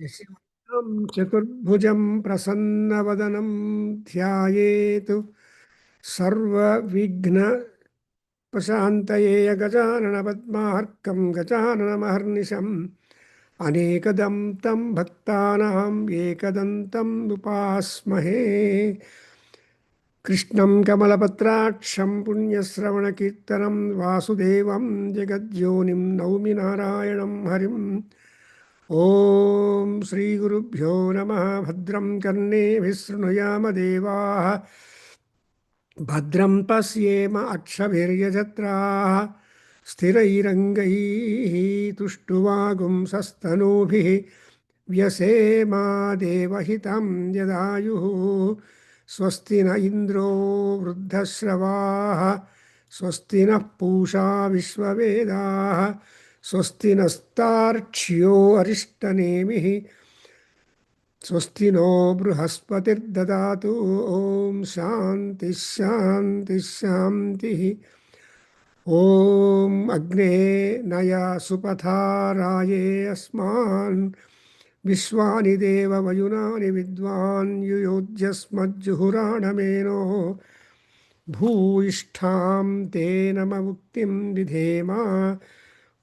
यस्यां चतुर्भुजं प्रसन्नवदनं ध्यायेत् सर्वविघ्नोपशान्तये गजाननपद्मार्कं गजाननमहर्निशम् अनेकदं तं भक्तानां एकदन्तम् उपास्महे। कृष्णं कमलपत्राक्षं पुण्यश्रवणकीर्तनं वासुदेवं जगद्योनिं नौमि नारायणं हरिम्। ॐ श्रीगुरुभ्यो नमः। भद्रं कर्णेभिः शृणुयाम देवाः, भद्रं पश्येम अक्षभिर्यजत्राः, स्थिरैरङ्गैः तुष्टुवागुंसस्तनूभिः व्यसेमा देवहितं यदायुः। स्वस्ति न इन्द्रो वृद्धश्रवाः, स्वस्ति नः पूषा विश्ववेदाः, स्वस्ति नस्तार्क्ष्यो अरिष्टनेमिः, स्वस्ति नो बृहस्पतिर्ददातु। ॐ शान्ति शान्ति शान्तिः। ॐ अग्ने नय सुपथाराये अस्मान् विश्वानि देव वयुनानि विद्वान् युयोज्यस्मज्जुहुराणमेनो भूयिष्ठां तेन मुक्तिं विधेम।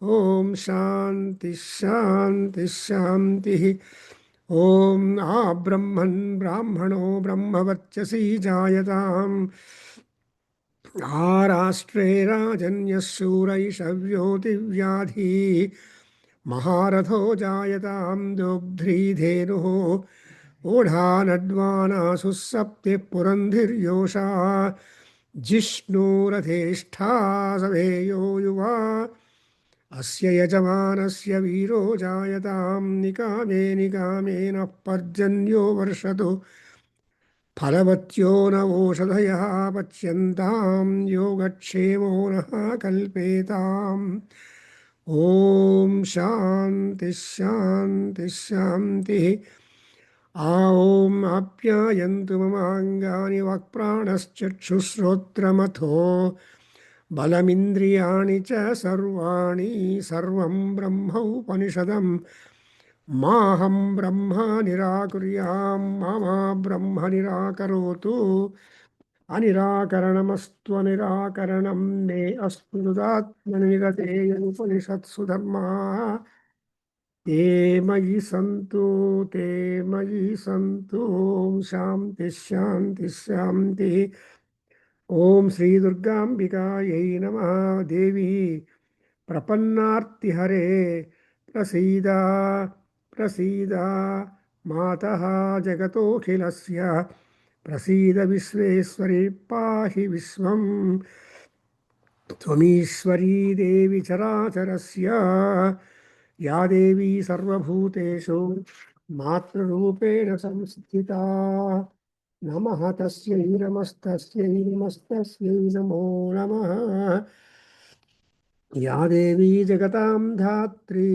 ॐ शान्ति शान्ति शान्तिः। ॐ आब्रह्मन् ब्राह्मणो ब्रह्मवर्चसि जायताम्, आराष्ट्रे राजन्यः शूरैषव्यो दिव्याधी, महारथो जायतां दोग्ध्रीधेनुः, ओढानड्वानासुः सप्तिः पुरन्धिर्योषा, जिष्णुरथेष्ठा सवेयो युवा, अस्य यजमानस्य वीरो जायतां निकामे निकामेन पर्जन्यो वर्षतु, फलवत्यो न ओषधयः पच्यन्तां योगक्षेमो नः कल्पेताम्। ॐ शान्ति शान्ति शान्तिः। ॐ आप्यायन्तु ममाङ्गानि वाक्प्राणश्चक्षुश्रोत्रमथो बलमिन्द्रियाणि च सर्वाणि, सर्वं ब्रह्मोपनिषदम् माहं ब्रह्म निराकुर्यां मा ब्रह्म निराकरोतु। अनिराकरणमस्तु अनिराकरणं मे अस्तु तदात्मनिरतेय उपनिषत्सु धर्माः ते मयि सन्तु ते मयि सन्तु। ॐ शान्ति शान्ति शान्तिः। ॐ श्रीदुर्गाम्बिकायै नमः। देवी प्रपन्नार्तिहरे प्रसीद प्रसीद, मातः जगतोऽखिलस्य प्रसीद विश्वेश्वरी पाहि विश्वम्। त्वमीश्वरी देवी चराचरस्य, या देवी सर्वभूतेषु मातृरूपेण संस्थिता। नमः तस्यै नमस्तस्यै नमस्तस्यै नमो नमः। या देवी जगतां धात्री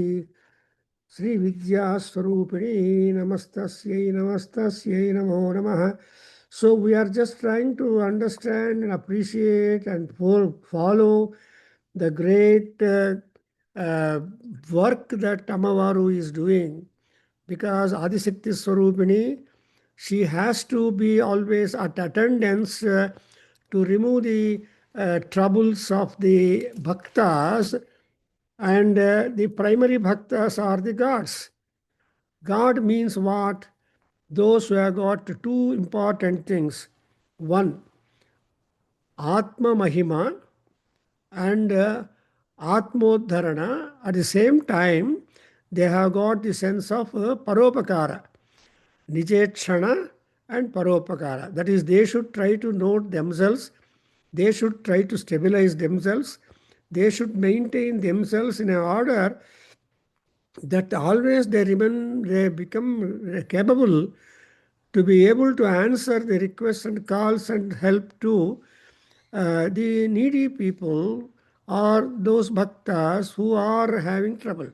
श्रीविद्यास्वरूपिणी, नमस्तस्यै नमस्तस्यै नमो नमः। So we are just trying to understand and appreciate and follow the great work that Amavaru is doing, because Adishakti Swarupini, she has to be always at attendance to remove the troubles of the bhaktas, and the primary bhaktas are the gods. God means what? Those who have got two important things. One, Atma Mahima and Atmodharana. At the same time, they have got the sense of Paropakara, Nijetshana and Paropakara. That is, they should try to note themselves, they should try to stabilize themselves, they should maintain themselves in an order that always they become capable to be able to answer the requests and calls and help to the needy people or those bhaktas who are having trouble.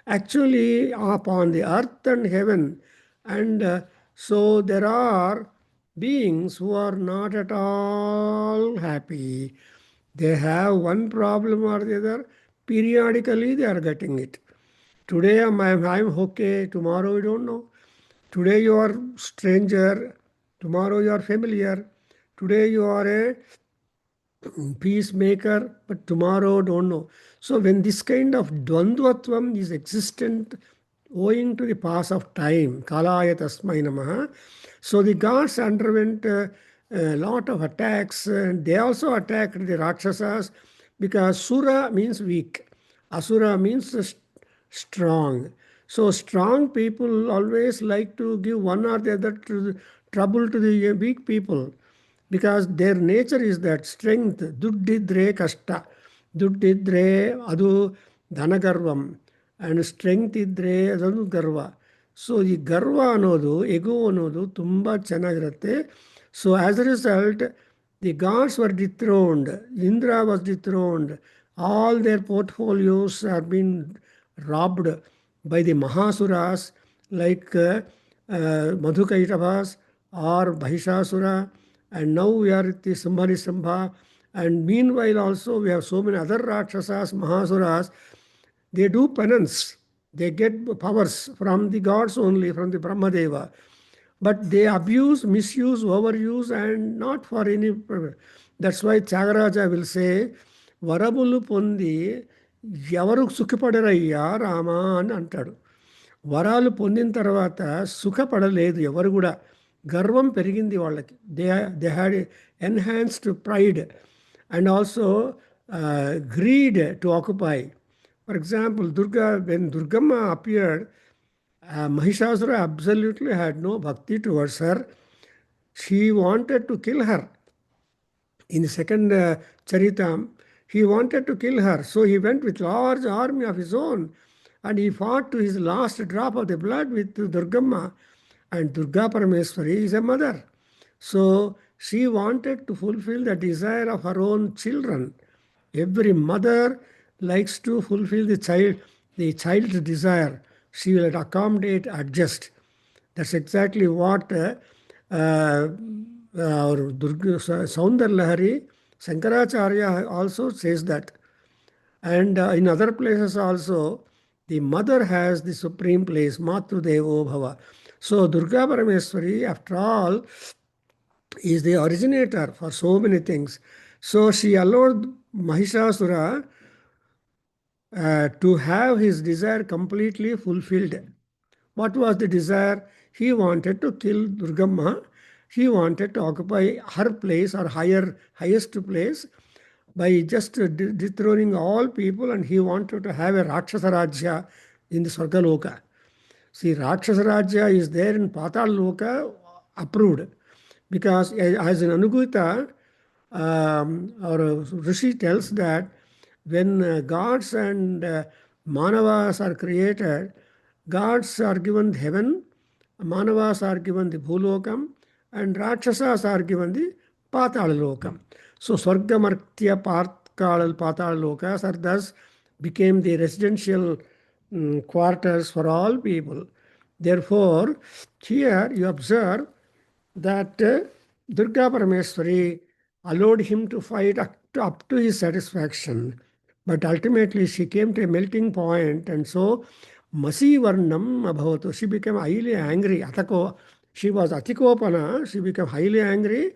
Actually, upon the earth and heaven, and so there are beings who are not at all happy. They have one problem or the other. Periodically, they are getting it. Today I'm okay, tomorrow you don't know. Today you are stranger, tomorrow you are familiar. Today you are a peacemaker, but tomorrow don't know. So when this kind of dvandvatvam is existent owing to the pass of time, kalaya tasmai namaha, so the gods underwent a lot of attacks, and they also attacked the Rakshasas because Sura means weak, Asura means strong. So strong people always like to give one or the other trouble to the weak people because their nature is that strength. Duddidre kasta, duddidre adu dhanagarvam, and strength idre adonu garva. So ಈ ಗರ್ವ ಅನ್ನೋದು ego ಅನ್ನೋದು ತುಂಬ ಚೆನ್ನಾಗಿರುತ್ತೆ. So as a result the gods were dethroned, Indra was dethroned, all their portfolios are been robbed by the Mahasuras like Madhukaitavas or Bahishasura, and now we are at the Sambha. And meanwhile also we have so many other Rakshasas, Mahasuras, they do penance. They get powers from the gods only, from the Brahmadeva. But they abuse, misuse, overuse, and not for any purpose. That's why Tyagaraja will say, వరములు పొంది ఎవరు సుఖపడరయ్యా రామా అని అంటాడు. వరాలు పొందిన తర్వాత సుఖపడలేదు ఎవరు కూడా. గర్వం పెరిగింది వాళ్ళకి. They had enhanced pride and also greed to occupy. For example, when Durgamma appeared, Mahishasura absolutely had no bhakti towards her. She wanted to kill her. In the second Charitam, he wanted to kill her. So he went with large army of his own and he fought to his last drop of the blood with Durgamma. And Durga Parameswari is a mother. So she wanted to fulfill the desire of her own children. Every mother likes to fulfill the child's desire. She will accommodate, adjust. That's exactly what our Saundar Lahari, Shankaracharya also says that. And in other places also, the mother has the supreme place, Matru Devo Bhava. So Durga Parameswari, after all, is the originator for so many things. So she allowed Mahishasura to have his desire completely fulfilled. What was the desire? He wanted to kill Durgamma. He wanted to occupy her place or highest place by just dethroning all people, and he wanted to have a Rakshasa Rajya in the Swargaloka. See, Rakshasa Rajya is there in Patal Loka, approved. Because as in Anugita, our Rishi tells that when gods and Manavas are created, gods are given heaven, Manavas are given the Bhulokam, and Rakshasas are given the Patalokam. So Swargamartya Patalokas are thus became the residential quarters for all people. Therefore, here you observe that Durga Parameswari allowed him to fight up to his satisfaction. But ultimately she came to a melting point, and so Masi Varnam Abhavatu. She became highly angry. She was Atikopana. She became highly angry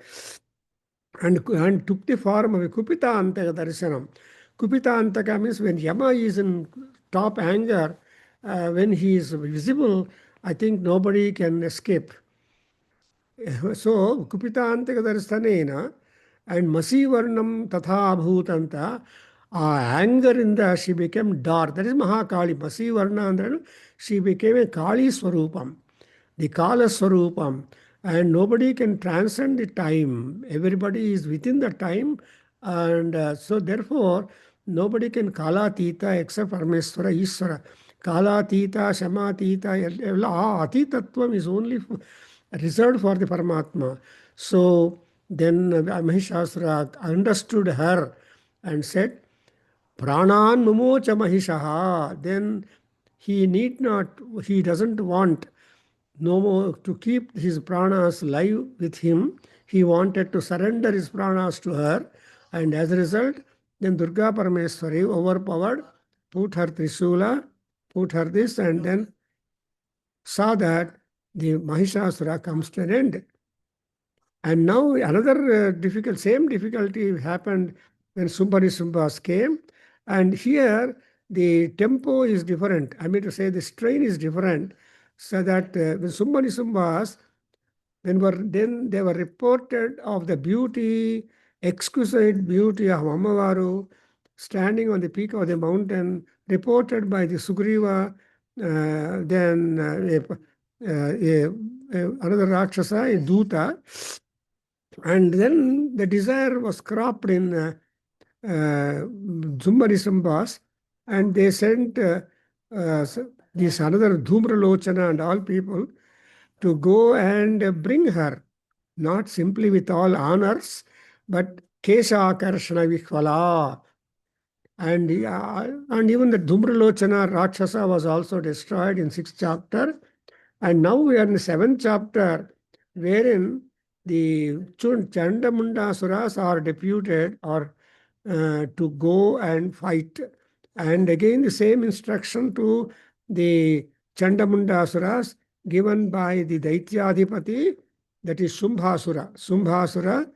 and took the form of a Kupita Antaka Darshanam. Kupita Antaka means when Yama is in top anger, when he is visible, I think nobody can escape. So Kupita Antaka Darshanena and Masi Varnam Tatha Bhutanta, anger in the she became dark. That is Mahakali. Masi Varna and she became a Kali Swarupam, the Kala Swarupam. And nobody can transcend the time. Everybody is within the time. And so therefore, nobody can Kala Tita except Parameswara, Ishvara. Kala Tita, Shama Tita, Atitatvam is only reserved for the Paramatma. So then Mahishasura understood her and said, Pranan Mumocha Mahishaha. Then he doesn't want no more to keep his pranas live with him. He wanted to surrender his pranas to her, and as a result, then Durga Parameswari overpowered, put her Trishula put her this, and then saw that the Mahishasura comes to an end. And now another same difficulty happened when Sumbas came. And here the tempo is different. I mean to say the strain is different. So that when Sumbas, then they were reported of the beauty, exquisite beauty of Amavaru standing on the peak of the mountain, reported by the Sugriva, then another Rakshasa, a Duta. And then the desire was cropped in Sumbas, and they sent this another Dhumralochana and all people to go and bring her, not simply with all honors, but Kesha Karshana Vikvala. And even the Dhumralochana Rakshasa was also destroyed in 6th chapter. And now we are in the 7th chapter, wherein the Chandamundasuras are deputed or to go and fight. And again, the same instruction to the Chandamundasuras given by the Daityadhipati, that is Sumbhasura. Sumbhasura,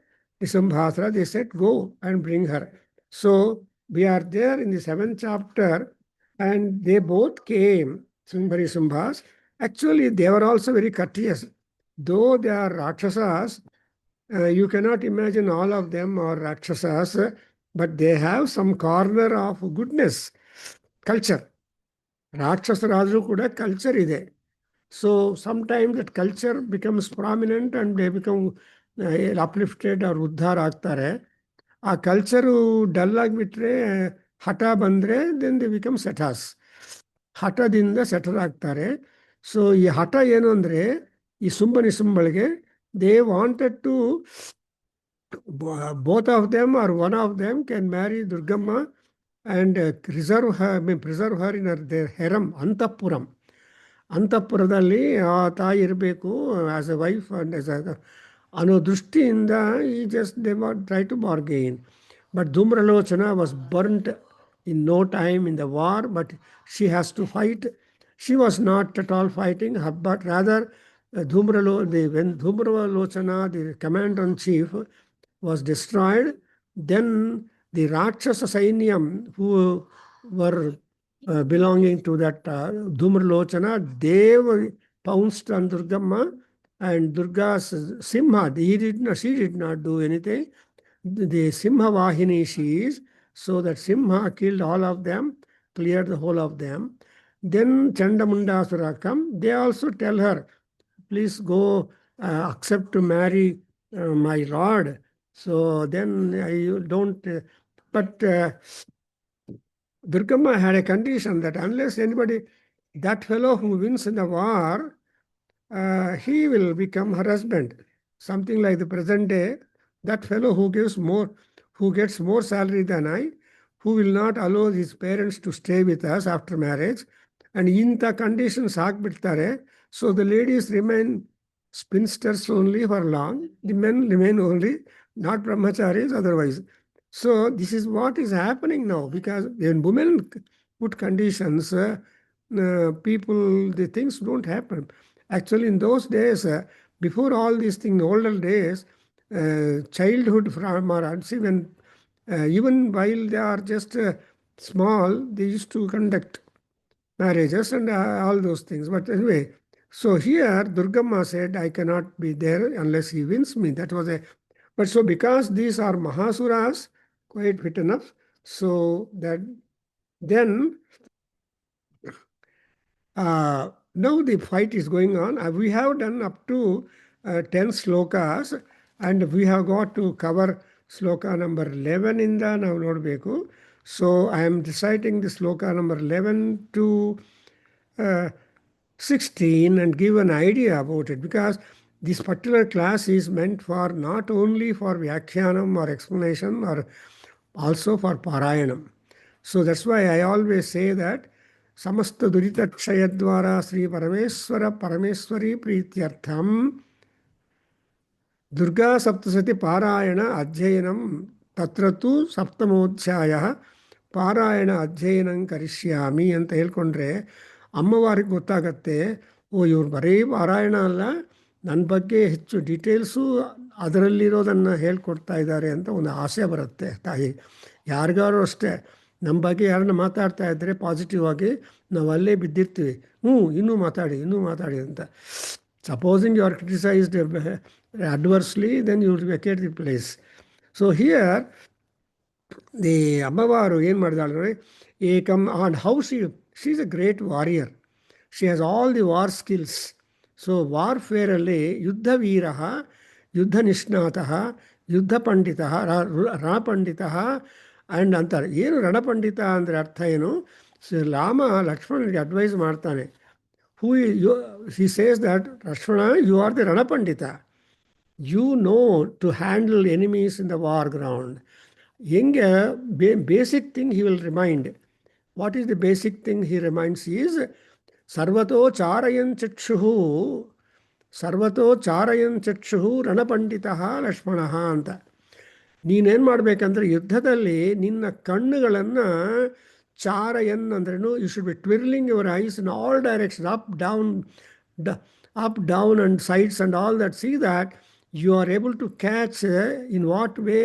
they said, go and bring her. So we are there in the 7th chapter, and they both came, Sumbhas. Actually, they were also very courteous. Though they are Rakshasas, you cannot imagine all of them are Rakshasas, but they have some corner of goodness, culture. Rakshasarajaru kuda culture ide. So sometimes that culture becomes prominent and they become uplifted or uddhar ಆಗ್ತಾರೆ. ಆ culture dull ಆಗಿಬಿಟ್ರೆ, ಹಠ ಬಂದರೆ then they become ಸೆಟಾಸ್. ಹಠದಿಂದ centre ಆಗ್ತಾರೆ. So ಈ ಹಠ ಏನು ಅಂದರೆ, ಈ ಸುಂಬನಿಸುಂಬಳಿಗೆ they wanted to both of them or one of them can marry Durgamma and preserve her in their harem, Antapuram. ಅಂತಃಪುರದಲ್ಲಿ ಆ ತಾಯಿ ಇರಬೇಕು as a wife and as ಅನ್ನೋ ದೃಷ್ಟಿಯಿಂದ ಈ just they try to bargain. But Dhumralochana was burnt in no time in the war, but she has to fight. She was not at all fighting, but rather when Dhumralochana, the commander-in-chief, was destroyed, then the Rakshasa Sainyam, who were belonging to that Dhumralochana, they were pounced on Durgamma, and Durga's Simha, she did not do anything. The Simha Vahini she is, so that Simha killed all of them, cleared the whole of them. Then Chandamundasura come, they also tell her, please go accept to marry my lord. So then you don't, but Durgamma had a condition that unless anybody, that fellow who wins in the war, he will become her husband. Something like the present day, that fellow who gets more salary than I, who will not allow his parents to stay with us after marriage, and inta conditions haakbittare, so the ladies remain spinsters only for long, the men remain only, not brahmacharis otherwise. So this is what is happening now, because when women put conditions, people, the things don't happen. Actually, in those days, before all these things, in older days, childhood from or when even while they are just small, they used to conduct marriages and all those things. But anyway, so here Durgamma said, I cannot be there unless he wins me. That was a, but so because these are Mahasuras, quite fit enough, so that then now the fight is going on. We have done up to 10 slokas, and we have got to cover sloka number 11 in the now nodbeku. So I am reciting the sloka number 11 to 16 and give an idea about it, because this particular class is meant for not only for Vyakhyanam or explanation, or also for Parayanam. So that's why I always say that Samasta Durita Kshayadvara Sri Parameswari Prityartham Durga Saptasati Parayana Adhyayanam Tatratu Saptamodhyaya ಪಾರಾಯಣ ಅಧ್ಯಯನಂ ಕರಿಷ್ಯಾಮಿ ಅಂತ ಹೇಳ್ಕೊಂಡ್ರೆ ಅಮ್ಮವಾರಿಗೆ ಗೊತ್ತಾಗತ್ತೆ, ಓ ಇವ್ರು ಬರೀ ಪಾರಾಯಣ ಅಲ್ಲ, ನನ್ನ ಬಗ್ಗೆ ಹೆಚ್ಚು ಡೀಟೇಲ್ಸು ಅದರಲ್ಲಿರೋದನ್ನು ಹೇಳ್ಕೊಡ್ತಾ ಇದ್ದಾರೆ ಅಂತ ಒಂದು ಆಸೆ ಬರುತ್ತೆ ತಾಯಿ. ಯಾರಿಗಾರು ಅಷ್ಟೇ, ನಮ್ಮ ಬಗ್ಗೆ ಯಾರನ್ನ ಮಾತಾಡ್ತಾ ಇದ್ದರೆ ಪಾಸಿಟಿವ್ ಆಗಿ ನಾವು ಅಲ್ಲೇ ಬಿದ್ದಿರ್ತೀವಿ, ಇನ್ನೂ ಮಾತಾಡಿ ಅಂತ. Supposing you are criticised adversely, then you will vacate the place. So here the ಅಮ್ಮವಾರು ಏನು ಮಾಡಿದಾಳೆ, ಏಕಂ, and how she is a great warrior. She has all the war skills. So ವಾರ್ಫೇರಲ್ಲಿ ಯುದ್ಧ ವೀರ, ಯುದ್ಧ ನಿಷ್ಣಾತ, ಯುದ್ಧ ಪಂಡಿತ, ರಣಪಂಡಿತ ಆ್ಯಂಡ್ ಅಂತಾರೆ. ಏನು ರಣಪಂಡಿತ ಅಂದರೆ ಅರ್ಥ ಏನು? ರಾಮ ಲಕ್ಷ್ಮಣನಿಗೆ ಅಡ್ವೈಸ್ ಮಾಡ್ತಾನೆ. he says that Lakshmana, you are the ರಣಪಂಡಿತ, you know to handle enemies in the war ground. ಹೆಂಗೆ basic thing he will remind. What is the basic thing he reminds is ಸರ್ವತೋ ಚಾರಯನ್ ಚಕ್ಷು ರಣಪಂಡಿತ ಲಕ್ಷ್ಮಣ ಅಂತ. ನೀನೇನು ಮಾಡಬೇಕಂದ್ರೆ ಯುದ್ಧದಲ್ಲಿ ನಿನ್ನ ಕಣ್ಣುಗಳನ್ನು ಚಾರಯನ್ ಅಂದ್ರೇನು, you should be twirling your eyes in all direction, up down and sides and all that. See that you are able to catch in what way,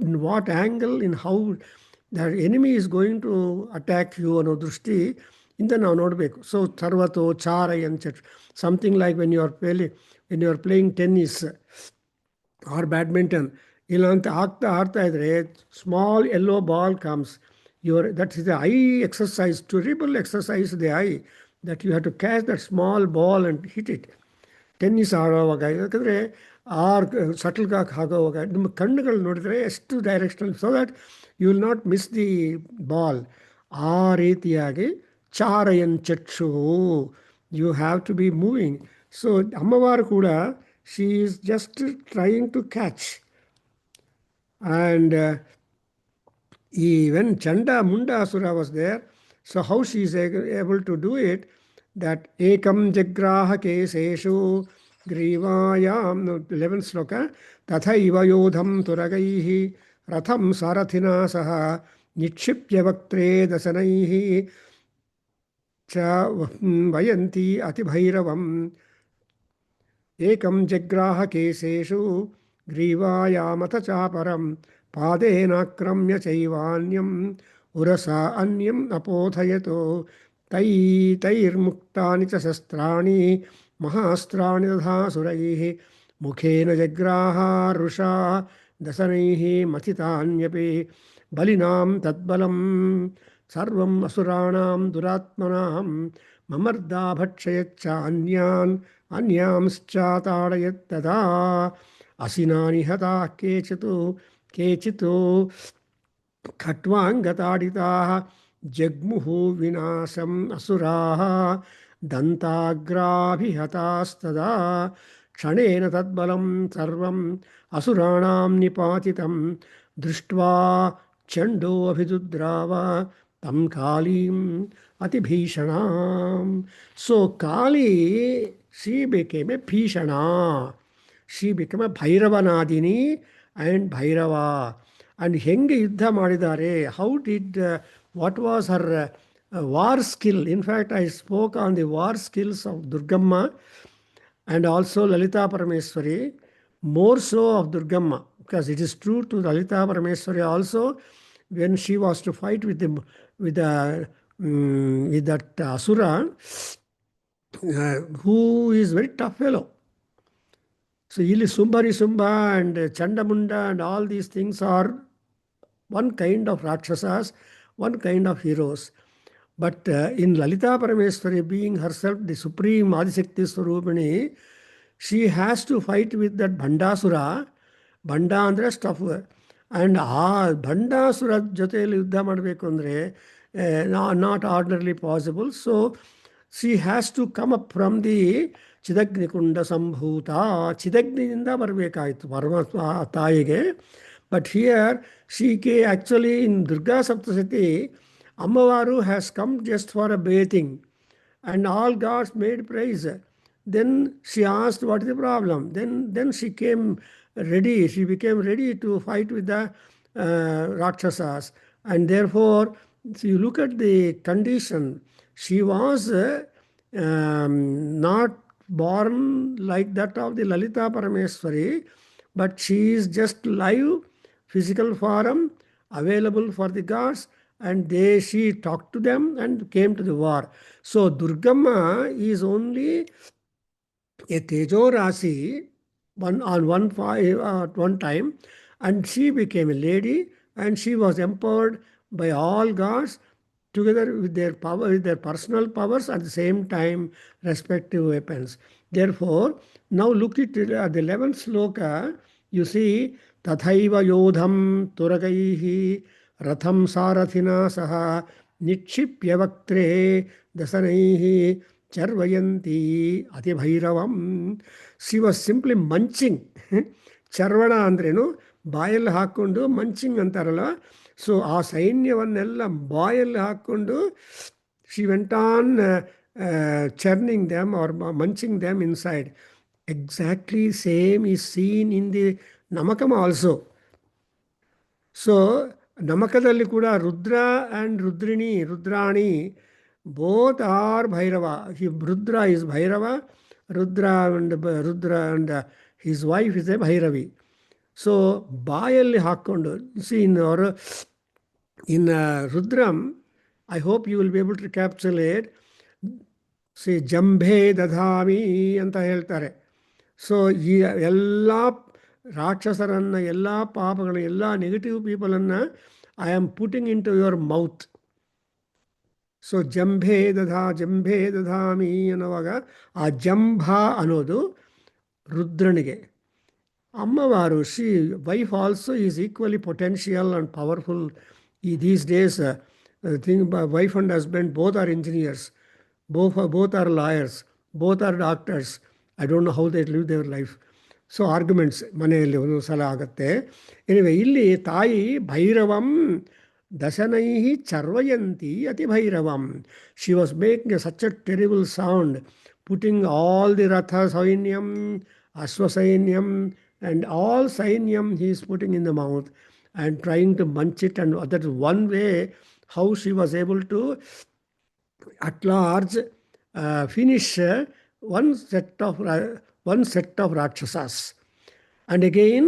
in what angle, in how the enemy is going to attack you ಅನ್ನೋ ದೃಷ್ಟಿ ಇಂದ ನಾವು ನೋಡಬೇಕು. So ಸರ್ವತೋ ಚಾರಯನ್ ಚಕ್ಷು, something like when you are playing tennis or badminton, ಇಲ್ಲ ಅಂತ ಆಡ್ತಾ ಇದ್ರೆ small yellow ball comes, that is the eye exercise, terrible exercise the eye, that you have to catch that small ball and hit it. Tennis ಆಡೋವಾಗ, ಯಾಕಂದರೆ shuttlecock ಆಗೋವಾಗ ನಿಮ್ಮ ಕಣ್ಣುಗಳು ನೋಡಿದರೆ ಎಷ್ಟು directional, so that you will not miss the ball. ಆ ರೀತಿಯಾಗಿ ಚಾರಯನ್ ಚಕ್ಷು, you have to be moving. So Ammavaru ಕೂಡ she is just trying to catch. And when Chanda Mundasura was there, so how she is able to do it, that ekam jagraha keseshu ಗ್ರೀವಾಯಾಂ 11th ಶ್ಲೋಕ, ತಥೈವ ಯೋಧಂ ತುರಗೈಃ ರಥಂ ಸಾರಥಿನಾ ಸಹ ನಿಕ್ಷಿಪ್ಯ ವಕ್ತ್ರೇ ದಶನೈಃ ಚ ವಯಂತಿ ಅತಿಭೈರವಂ. ಏಕಂ ಜಗ್ರಾಹ ಕೇಶೇಷು ಗ್ರೀವಾಯಾಮಥ ಚಾಪರಂ ಪಾದೇನಾಕ್ರಮ್ಯ ಚೈವಾನ್ಯಂ ಉರಸಾ ಅನ್ಯಂ ಅಪೋಥಯತೋ ತೈರ್ಮುಕ್ತಾನಿ ಚ ಶಸ್ತ್ರಾಣಿ ಮಹಾಸ್ತ್ರಾಣಿ ತಥಾಸುರೈಃ ಮುಖೇನ ಜಗ್ರಾಹ ಋಷಾ ದಶನೈಃ ಮಥಿತಾನ್ಯಪಿ ಬಲಿನಾಂ ತದ್ಬಲಂ ಸರ್ವಂ ಅಸುರಾಣಾಂ ದುರಾತ್ಮನಾಂ ಮಮರ್ದಾ ಭಕ್ಷಯಚ್ಚ ಅನ್ಯಾಂಶ್ಚಾತಾಡಯತ್ತದಾ ಅಸಿನಾನಿ ಹತಾಃ ಕೇಚಿತು ಖಟ್ವಾಂಗತಾಡಿತಾಃ ಜಗ್ಮುಹು ವಿನಾಶಂ ಅಸುರಾಃ ದಂತಾಗ್ರಾಭಿಹತಾಸ್ತದಾ ಕ್ಷಣೇನ ತದ್ಬಲಂ ಸರ್ವಂ ಅಸುರಾಣಾಂ ನಿಪಾತಿತಂ ದೃಷ್ಟ್ವಾ ಚಂಡೋ ಅಭಿದುದ್ರಾವ ತಂ ಕಾಲೀಂ ಅತಿಭೀಷಣಾಂ. So Kali, she became a ಭೀಷಣ, ಶಿ became a ಭೈರವನಾದಿನಿ ಆ್ಯಂಡ್ ಭೈರವ. ಆ್ಯಂಡ್ ಹೆಂಗೆ ಯುದ್ಧ ಮಾಡಿದ್ದಾರೆ, how did, what was her war skill. In fact, I spoke on the war skills of Durgamma and also Lalita Parameswari, more so of Durgamma, because it is true to Lalita Parameswari also, when she was to fight with that Asura, who is very tough fellow. So Ili Sumba and Chandamunda and all these things are one kind of Rakshasas, one kind of heroes. But in Lalita Parameswari, being herself the supreme Adishakti Swarupini, she has to fight with that Bhandasura. Bhanda ಅಂದರೆ stuff. And ಆ ಭಂಡಾಸುರ ಜೊತೆಯಲ್ಲಿ ಯುದ್ಧ ಮಾಡಬೇಕು ಅಂದರೆ not ordinarily possible. So she has to come up from the ಚಿದಗ್ನಿಕುಂಡ ಸಂಭೂತ. ಚಿದಗ್ನಿಯಿಂದ ಬರಬೇಕಾಯಿತು ಪರಮಾತ್ಮ ತಾಯಿಗೆ. But here she actually in Durga Saptashati, Ammavaru has come just for a bathing and all gods made praise. Then she asked, what is the problem? Then she came ready. She became ready to fight with the Rakshasas. And therefore, if you look at the condition, she was not born like that of the Lalita Parameswari, but she is just live physical form available for the gods, and she talked to them and came to the war. So Durgamma is only a Tejo Rasi at one time, and she became a lady, and she was empowered by all gods together with their power, with their personal powers, at the same time respective weapons. Therefore, now look at the 11th sloka. You see, Tathaiva Yodham Turagaihi Ratham Sarathina Saha Nitshipya Vaktre Dasanaihi Charvayanti Atibhairavam. She was simply munching. ಚರ್ವಣ ಅಂದ್ರೇನು ಬಾಯಲ್ಲಿ ಹಾಕ್ಕೊಂಡು ಮಂಚಿಂಗ್ ಅಂತಾರಲ್ಲ. So ಆ ಸೈನ್ಯವನ್ನೆಲ್ಲ ಬಾಯಲ್ಲಿ ಹಾಕ್ಕೊಂಡು she went on churning them or munching them inside. Exactly same is seen in the Namakam also. So ನಮಕದಲ್ಲಿ ಕೂಡ Rudra and Rudrani both are Bhairava. Rudra is Bhairava, Rudra and his wife is a Bhairavi. So ಬಾಯಲ್ಲಿ ಹಾಕ್ಕೊಂಡು see in Rudram, I hope you will be able to encapsulate. See, ಜಂಭೆ ದಧಾಮಿ ಅಂತ ಹೇಳ್ತಾರೆ. So ಈ ಎಲ್ಲ ರಾಕ್ಷಸರನ್ನು, ಎಲ್ಲ ಪಾಪಗಳನ್ನು, ಎಲ್ಲ ನೆಗೆಟಿವ್ ಪೀಪಲನ್ನು I am putting into your mouth. So ಜಂಭೆ ದಧಾಮಿ ಅನ್ನುವಾಗ ಆ ಜಂಭ ಅನ್ನೋದು ರುದ್ರನಿಗೆ. Ammavaru, wife also is equally potential and powerful. These days, wife and husband both are engineers, both are lawyers, both are doctors. I don't know how they live their life. So arguments ಮನೆಯಲ್ಲಿ ಒಂದು ಸಲ ಆಗುತ್ತೆ. Anyway, ಇಲ್ಲಿ ತಾಯಿ ಭೈರವಂ ದಶನೈಹಿ ಚರ್ವಯಂತಿ ಅತಿ ಭೈರವಂ. She was making such a terrible sound, putting all the ratha ಸೈನ್ಯಂ, ಅಶ್ವಸೈನ್ಯಂ and all sainyam he is putting in the mouth and trying to munch it, and that is one way how she was able to at large finish one set of rakshasas. And again,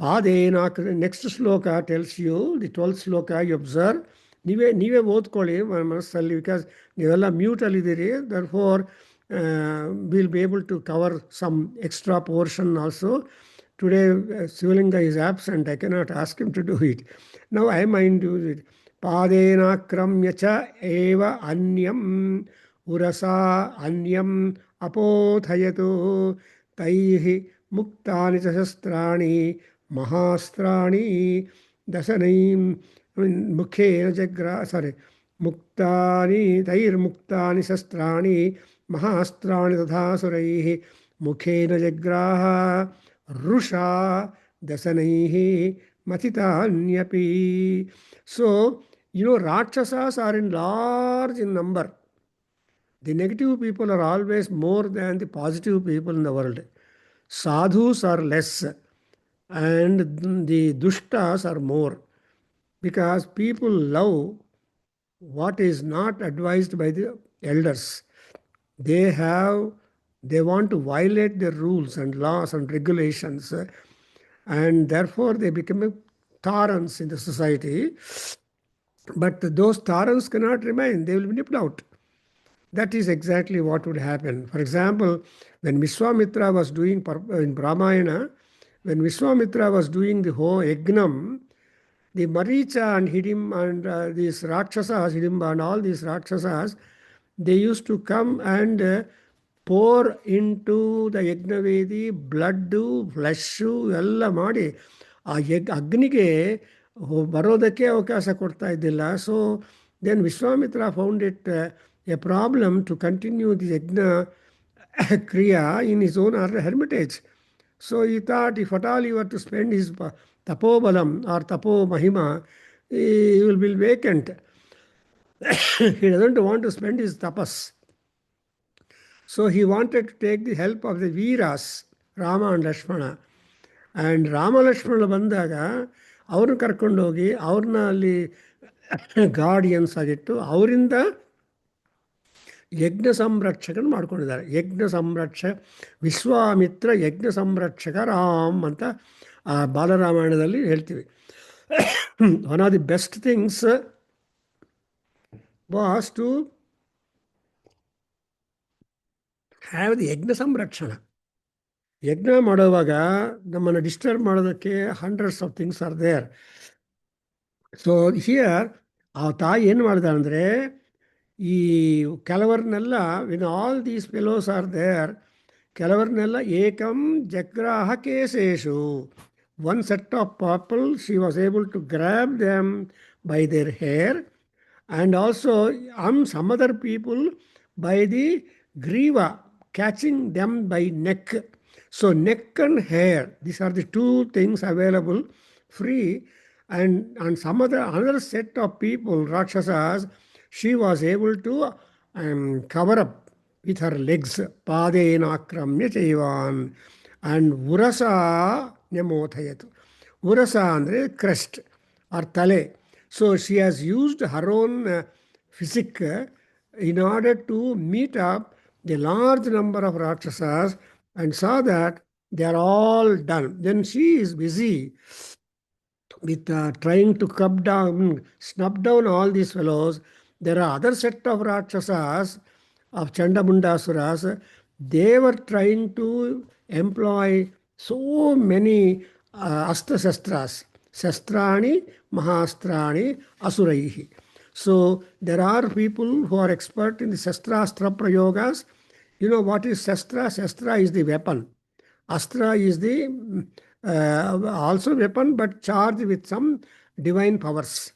Padena, next sloka tells you, the 12th sloka, you observe, ನೀವೇ ಓದ್ಕೊಳ್ಳಿ ಮನಸ್ಸಲ್ಲಿ, because ನೀವೆಲ್ಲ ಮ್ಯೂಟಲ್ಲಿದ್ದೀರಿ. therefore we'll be able to cover some extra portion also. Today Sivalinga is absent, I cannot ask him to do it. Now I mind do it. Padena kramya cha eva anyam urasa anyam apothayatu taihi muktani cha shastrani mahastrani dasanaim mukhena muktani tair muktani shastrani mahastrani tadha suraihi mukhena jagraha rusha dasanaihi matitanyapi. So, Rakshasas are in large in number. The negative people are always more than the positive people in the world. Sadhus are less and the dushtas are more, because people love what is not advised by the elders. They want to violate the rules and laws and regulations, and therefore they become tyrants in the society. But those tyrants cannot remain, they will be nipped out. That is exactly what would happen. For example, when Vishwamitra was doing in Ramayana, when Vishwamitra was doing the whole Yagnam, the Maricha and Hidim and these Rakshasas, Hidimba and all these Rakshasas, they used to come and pour into the Yagnavedi blood, flesh ಎಲ್ಲ ಮಾಡಿ ಆ ಅಗ್ನಿಗೆ ಬರೋದಕ್ಕೆ ಅವಕಾಶ ಕೊಡ್ತಾ ಇದ್ದಿಲ್ಲ. So then Vishwamitra found it a problem to continue the Yajna Kriya in his own hermitage. So he thought, if at all he were to spend his tapobalam or tapo mahima, he will be vacant. He doesn't want to spend his tapas. So he wanted to take the help of the Veeras, Rama and Lakshmana. And Rama Lakshmana ಬಂದಾಗ ಅವ್ರನ್ನ ಕರ್ಕೊಂಡೋಗಿ ಅವ್ರನ್ನ ಅಲ್ಲಿ guardians ಆಗಿಟ್ಟು ಅವರಿಂದ ಯಜ್ಞ ಸಂರಕ್ಷಕನ ಮಾಡ್ಕೊಂಡಿದ್ದಾರೆ. ವಿಶ್ವಾಮಿತ್ರ ಯಜ್ಞ ಸಂರಕ್ಷಕ ರಾಮ್ ಅಂತ ಆ ಬಾಲರಾಮಾಯಣದಲ್ಲಿ ಹೇಳ್ತೀವಿ. One of the best things was to have the ಯಜ್ಞ ಸಂರಕ್ಷಣ. ಯಜ್ಞ ಮಾಡುವಾಗ ನಮ್ಮನ್ನು ಡಿಸ್ಟರ್ಬ್ ಮಾಡೋದಕ್ಕೆ hundreds of things are there. So here ಆ ತಾಯಿ ಏನು ಮಾಡಿದ ಅಂದರೆ, ಈ ಕೆಲವರನ್ನೆಲ್ಲ when all these fellows are there, ಕೆಲವರನ್ನೆಲ್ಲ ಏಕಂ ಜಗ್ರಾಹ ಕೇಶೇಶು, one set of people she was able to grab them by their hair, and also some other people by the griva, catching them by neck. So neck and hair, these are the two things available free. And some another set of people, Rakshasas, she was able to cover up with her legs, padena akramya chaivan, and urasa nyamothayatu. Urasa andre crest or tale. So she has used her own physique in order to meet up the large number of Rakshasas and saw that they are all done. Then she is busy with trying to snub down all these fellows. There are other set of Rakshasas, of Chandamundasuras. They were trying to employ so many astra-shastras. Shastrani, Mahastrani, Asuraihi. So there are people who are expert in the Shastra-astra prayogas. You know what is Shastra? Shastra is the weapon. Astra is the also weapon, but charged with some divine powers.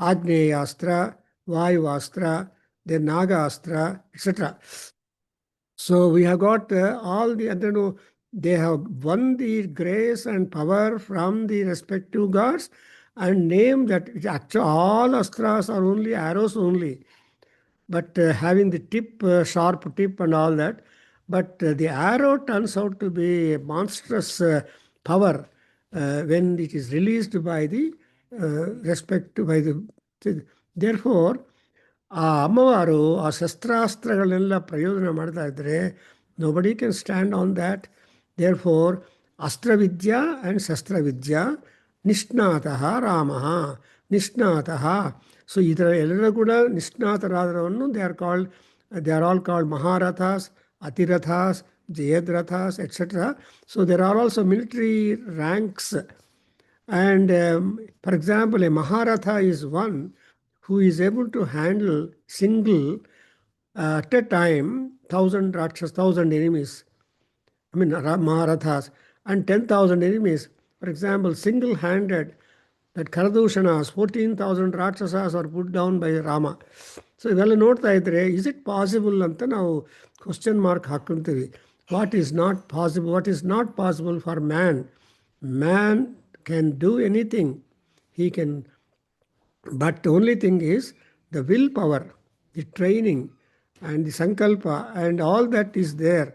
Agneya Astra, Vayu Astra, then Naga Astra, etc. So we have got all the, they have won the grace and power from the respective gods and name that actually all astras are only arrows only, but having the tip, sharp tip and all that. But the arrow turns out to be a monstrous power when it is released by the therefore ಆ ಅಮ್ಮವಾರು ಆ ಶಸ್ತ್ರಾಸ್ತ್ರಗಳನ್ನೆಲ್ಲ ಪ್ರಯೋಜನ ಮಾಡ್ತಾ ಇದ್ದರೆ nobody can stand on that. Therefore ಅಸ್ತ್ರವಿದ್ಯಾ and ಶಸ್ತ್ರವಿದ್ಯಾ ನಿಷ್ಣಾತಃ ರಾಮಃ ನಿಷ್ಣಾತಃ. ಸೊ ಇದರ ಎಲ್ಲರೂ ಕೂಡ ನಿಷ್ಣಾತರಾದರವನ್ನು ದೇ ಆರ್ ಆಲ್ ಕಾಲ್ಡ್ ಮಹಾರಥಾಸ್, ಅತಿರಥಾಸ್, ಜಯದ್ರಥಾಸ್, etcetera. So there are also military ranks. And for example, a Maharatha is one who is able to handle single at a time 1,000 Rakshas, 1,000 enemies. I mean Maharathas and 10,000 enemies. For example, single-handed, that Karadushanas, 14,000 Rakshasas are put down by Rama. So ಇವೆಲ್ಲ ನೋಡ್ತಾ ಇದ್ರೆ is it possible ಅಂತ ನಾವು question mark ಹಾಕ್ಕೊಂತೀವಿ. What is not possible for man? Man can do anything. He can, but the only thing is the willpower, the training and the sankalpa and all that is there.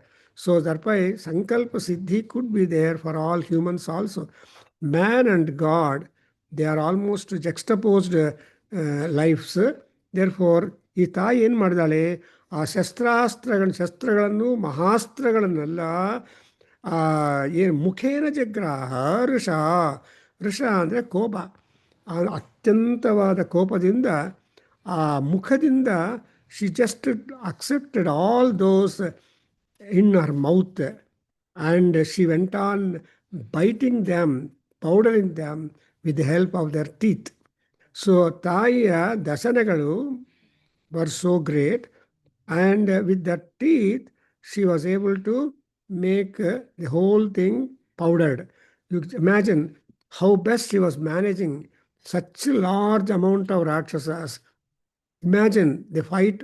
So thereby sankalpa siddhi could be there for all humans also. Man and God, they are almost juxtaposed lives. Therefore ಈ ತಾಯಿ ಏನು ಮಾಡಿದಾಳೆ, ಆ ಶಸ್ತ್ರಗಳನ್ನು ಮಹಾಸ್ತ್ರಗಳನ್ನೆಲ್ಲ ಏನು ಮುಖೇನ ಜಗ್ರಾಹ ಋಷ ಅಂದರೆ ಕೋಪ, ಆ ಅತ್ಯಂತವಾದ ಕೋಪದಿಂದ ಆ ಮುಖದಿಂದ she just accepted all those in her mouth and she went on biting them, powdering them with the help of their teeth. So ತಾಯಿಯ ದಶನಗಳು were so great, and with that teeth she was able to make the whole thing powdered. You imagine how best she was managing such a large amount of Rakshasas. Imagine the fight,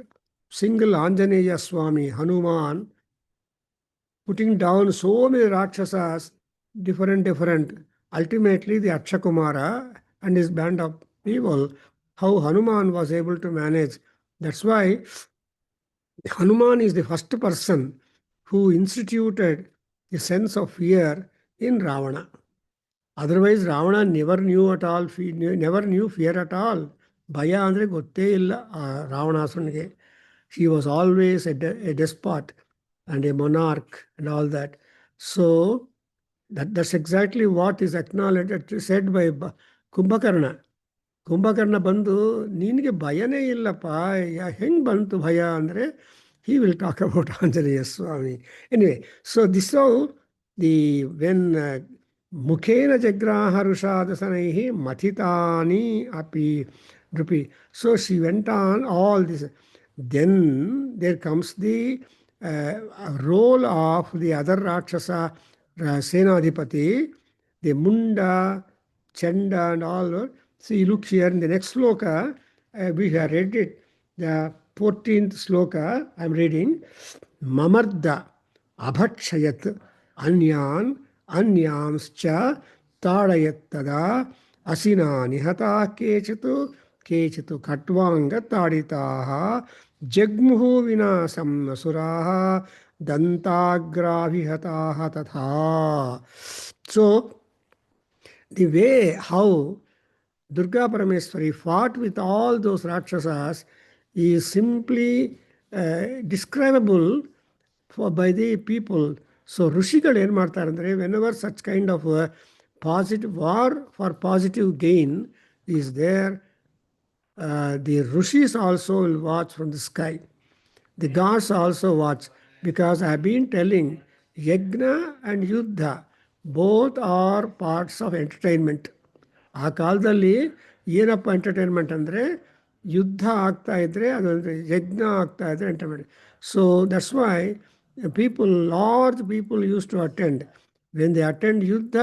single Anjaneya Swami, Hanuman, putting down so many Rakshasas, different. Ultimately, the Akshakumara and his band of people, how Hanuman was able to manage. That's why Hanuman is the first person who instituted the sense of fear in Ravana. Otherwise, Ravana never knew at all, never knew fear at all. ಭಯ ಅಂದರೆ ಗೊತ್ತೇ ಇಲ್ಲ ಆ ರಾವಣಾಸುರನಿಗೆ. He was always a despot and a monarch and all that. So that's exactly what is acknowledged, said by Kumbhakarna. Kumbhakarna ಬಂದು ನಿನಗೆ ಭಯನೇ ಇಲ್ಲಪ್ಪ, ಹೆಂಗೆ ಬಂತು ಭಯ ಅಂದರೆ he will talk about Anjaneya Swami. Anyway, so this is how when Mukhena Jagraha Rushadasanaihi Mathitani Api Drupi. So she went on all this. Then there comes the role of the other Rakshasa Senadipati, the Munda, Chanda and all. See, look here in the next sloka, we have read it, the 14th sloka, I'm reading. Mamarda abhakshayat anyan anyamscha tadayattada asina nihata kechitu katvanga taditaha jagmuhu vinasam asuraha dantagrahihataha tatha. So, the way how Durga Parameswari fought with all those Rakshasas is simply describable by the people. So ಋಷಿಗಳು ಏನು ಮಾಡ್ತಾರೆ ಅಂದರೆ, whenever such kind of positive war for positive gain is there, the Rishis also will watch from the sky. The gods also watch, because I have been telling, Yajna and Yuddha both are parts of entertainment. ಆ ಕಾಲದಲ್ಲಿ ಏನಪ್ಪ entertainment ಅಂದರೆ, ಯುದ್ಧ ಆಗ್ತಾ ಇದ್ರೆ ಅದೊಂದು ಯಜ್ಞ ಆಗ್ತಾ ಇದ್ರೆ entertainment. So that's why people, large people use to attend. When they attend ಯುದ್ಧ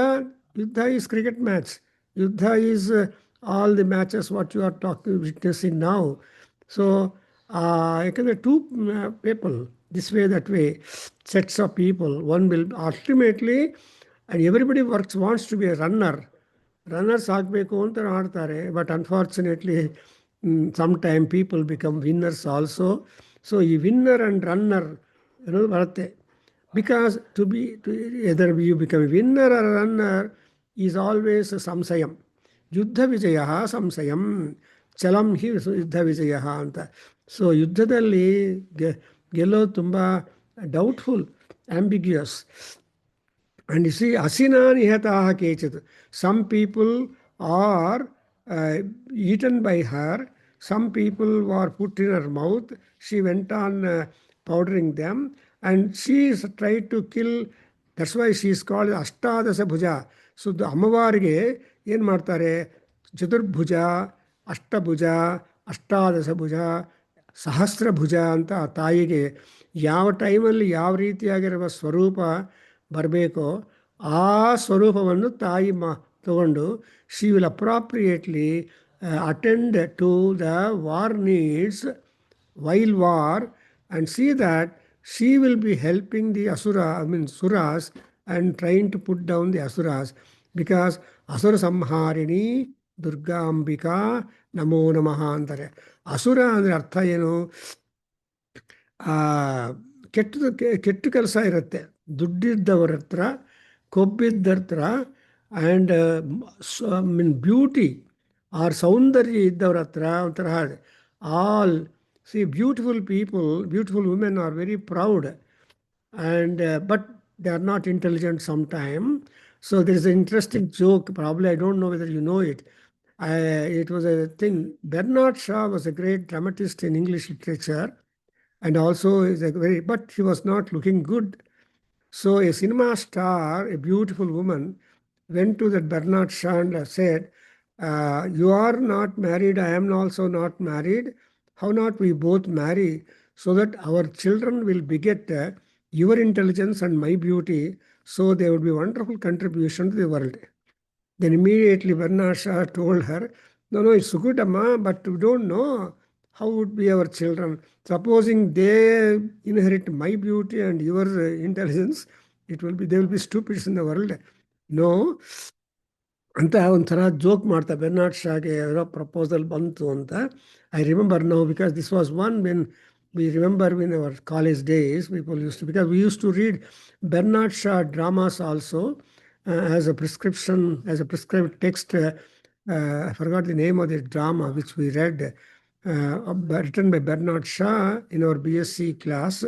ಈಸ್ ಕ್ರಿಕೆಟ್ ಮ್ಯಾಚ್, ಯುದ್ಧ is all the matches what you are witnessing ನಾವು. ಸೊ ಯಾಕಂದರೆ two people this way that way, sets of people, one will ultimately, and everybody wants to be a runner. Runners ಆಗಬೇಕು ಅಂತ ಆಡ್ತಾರೆ, but unfortunately some time people become winners also. So ಈ winner and runner ಅನ್ನೋದು ಬರುತ್ತೆ. Because to either you become winner or runner is always ಸಂಶಯಂ. ಯುದ್ಧ ವಿಜಯ ಸಂಶಯಂ, ಚಲಂ ಹಿ ಯುದ್ಧ ವಿಜಯ ಅಂತ. ಸೊ ಯುದ್ಧದಲ್ಲಿ ಗೆಲ್ಲೋದು ತುಂಬ doubtful, ಆಂಬಿಗ್ಯೂಯಸ್. And you see, asina nihataha kechit. Some people are eaten by her. Some people were put in her mouth. She went on powdering them. And she tried to kill. That's why she is called Ashtadasa Bhuja. So the ಅಮ್ಮವಾರಿಗೆ ಏನು ಮಾಡ್ತಾರೆ, ಚತುರ್ಭುಜ, ಅಷ್ಟಭುಜ, ಅಷ್ಟಾದಶ ಭುಜ, ಸಹಸ್ರ ಭುಜ ಅಂತ ಆ ತಾಯಿಗೆ ಯಾವ ಟೈಮಲ್ಲಿ ಯಾವ ರೀತಿಯಾಗಿರುವ ಸ್ವರೂಪ ಬರಬೇಕೋ ಆ ಸ್ವರೂಪವನ್ನು ತಾಯಿ ತಗೊಂಡು she will appropriately attend to the war needs while war and see that she will be helping the ಸುರಾಸ್ and train to put down the ಅಸುರಾಸ್. ಬಿಕಾಸ್ ಅಸುರ ಸಂಹಾರಿಣಿ ದುರ್ಗಾಂಬಿಕಾ ನಮೋ ನಮಃ ಅಂತಾರೆ. ಅಸುರ ಅಂದರೆ ಅರ್ಥ ಏನು, ಕೆಟ್ಟ ಕೆಲಸ ಇರುತ್ತೆ, ದುಡ್ಡಿದ್ದವ್ರ ಹತ್ರ, ಕೊಬ್ಬಿದ್ದರ ಹತ್ರ, ಆ್ಯಂಡ್ ಬ್ಯೂಟಿ ಆರ್ ಸೌಂದರ್ಯ ಇದ್ದವ್ರ ಹತ್ರ ಒಂಥರ all. See beautiful people, beautiful women are very proud and but they are not intelligent some time. So there is a interesting joke, probably I don't know whether you know it. It was a thing. Bernard Shaw was a great dramatist in English literature, and also is a very, but he was not looking good. So a cinema star, a beautiful woman, went to that Bernard Shaw and said, you are not married, I am also not married. How not we both marry so that our children will beget your intelligence and my beauty, so there would be wonderful contribution to the world. Then immediately Bernard Shaw told her, no, it's good, Amma, but we don't know how would be our children. Supposing they inherit my beauty and your intelligence, they will be stupids in the world. No. ಅಂತ ಒಂಥರ joke ಮಾಡ್ತಾ Bernard ಶಾಗೆ ಯಾರೋ proposal ಬಂತು ಅಂತ. I remember now, because this was one when we remember in our college days, people used to, because we used to read Bernard Shaw dramas also. as a prescription, as a prescribed text. I forgot the name of the drama which we read, written by Bernard Shaw in our BSc class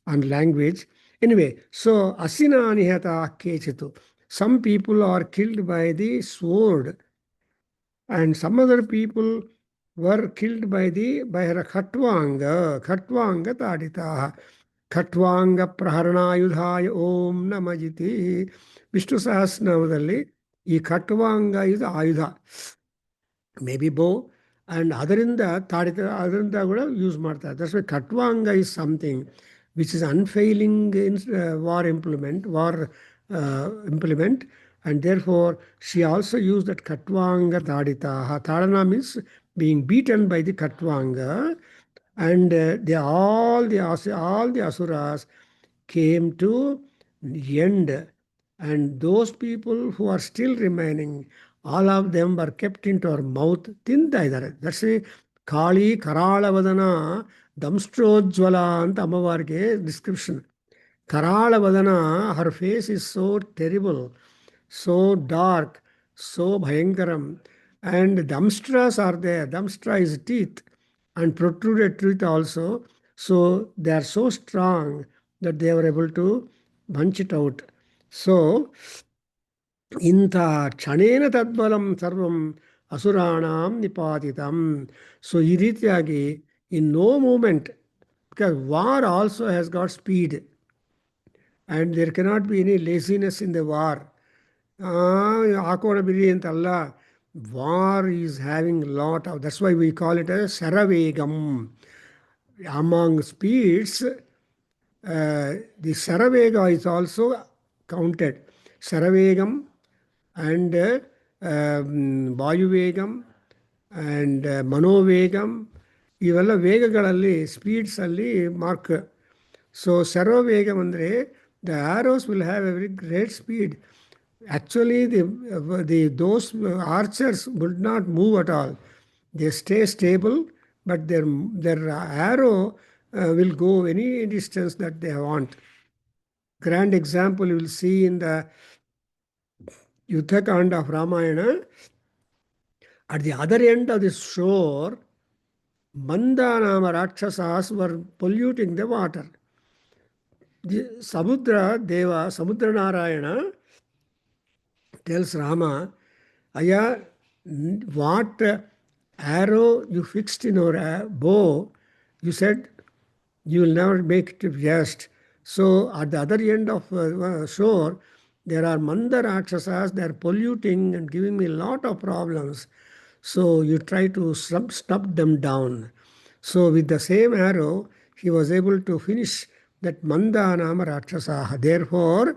on language. Anyway, so asina nihata kechitu. Some people are killed by the sword, and some other people were killed by the khatvanga taditaha. ಖಟ್ವಾಂಗ ಪ್ರಹರಣಾಯುಧಾಯ ಓಂ ನಮಜಿತಿ. ವಿಷ್ಣು ಸಹಸ್ರನಾಮದಲ್ಲಿ ಈ ಖಟ್ವಾಂಗ ಇದು ಆಯುಧ, may be bow, and ಅದರಿಂದ ಕೂಡ ಯೂಸ್ ಮಾಡ್ತಾರೆ. ದಟ್ಸ್ ವೈ ಖಟ್ವಾಂಗ is something which is unfailing in war implement, and therefore she also used that Khatvanga Taditaha. Tadana means being beaten by the Khatvanga. And all the asuras came to end, and those people who are still remaining, all of them were kept into our mouth. ತಿಂತಾ ಇದ್ದಾರೆ. That's Kali ಕರಾಳವದನ ದಂಷ್ಟ್ರೋಜ್ವಲ ಅಂತ ಅಮ್ಮವಾರಿಗೆ description. ಕರಾಳವದನ, her face is so terrible, so dark, so bhayankaram, and damstras are there. Damstra is teeth, and protruded teeth also. So they are so strong that they were able to punch it out. So inta ಕ್ಷಣೇನ ತದ್ಬಲಂ ಸರ್ವಂ ಅಸುರಾಣಾಂ ನಿಪಾತಿತಂ. So ಈ ರೀತಿಯಾಗಿ in no moment, because war also has got speed, and there cannot be any laziness in the war. ಹಾಕೋಣ ಬಿಡಿ ಅಂತಲ್ಲ. War is having lot of, that's why we call it a Saravegam. Among speeds, the Saravega is also counted. Saravegam and Vayuvegam and Manovegam, ಇವೆಲ್ಲ ವೇಗಗಳಲ್ಲಿ, ಸ್ಪೀಡ್ಸಲ್ಲಿ mark. So ಸರ್ವವೇಗಂ ಅಂದರೆ the arrows will have a very great speed. Actually, those archers would not move at all. They stay stable, but their arrow will go any distance that they want. Grand example you will see in the Yuddha Kanda of Ramayana. At the other end of the shore, Mandanama Rakshasas were polluting the water. The Samudra Deva, Samudra Narayana tells Rama, Aya, what arrow you fixed in your bow, you said you will never make it just. So at the other end of shore, there are Manda Rakshasas, they are polluting and giving me a lot of problems. So you try to stop them down. So with the same arrow, he was able to finish that Manda Nama Rakshasaha. Therefore,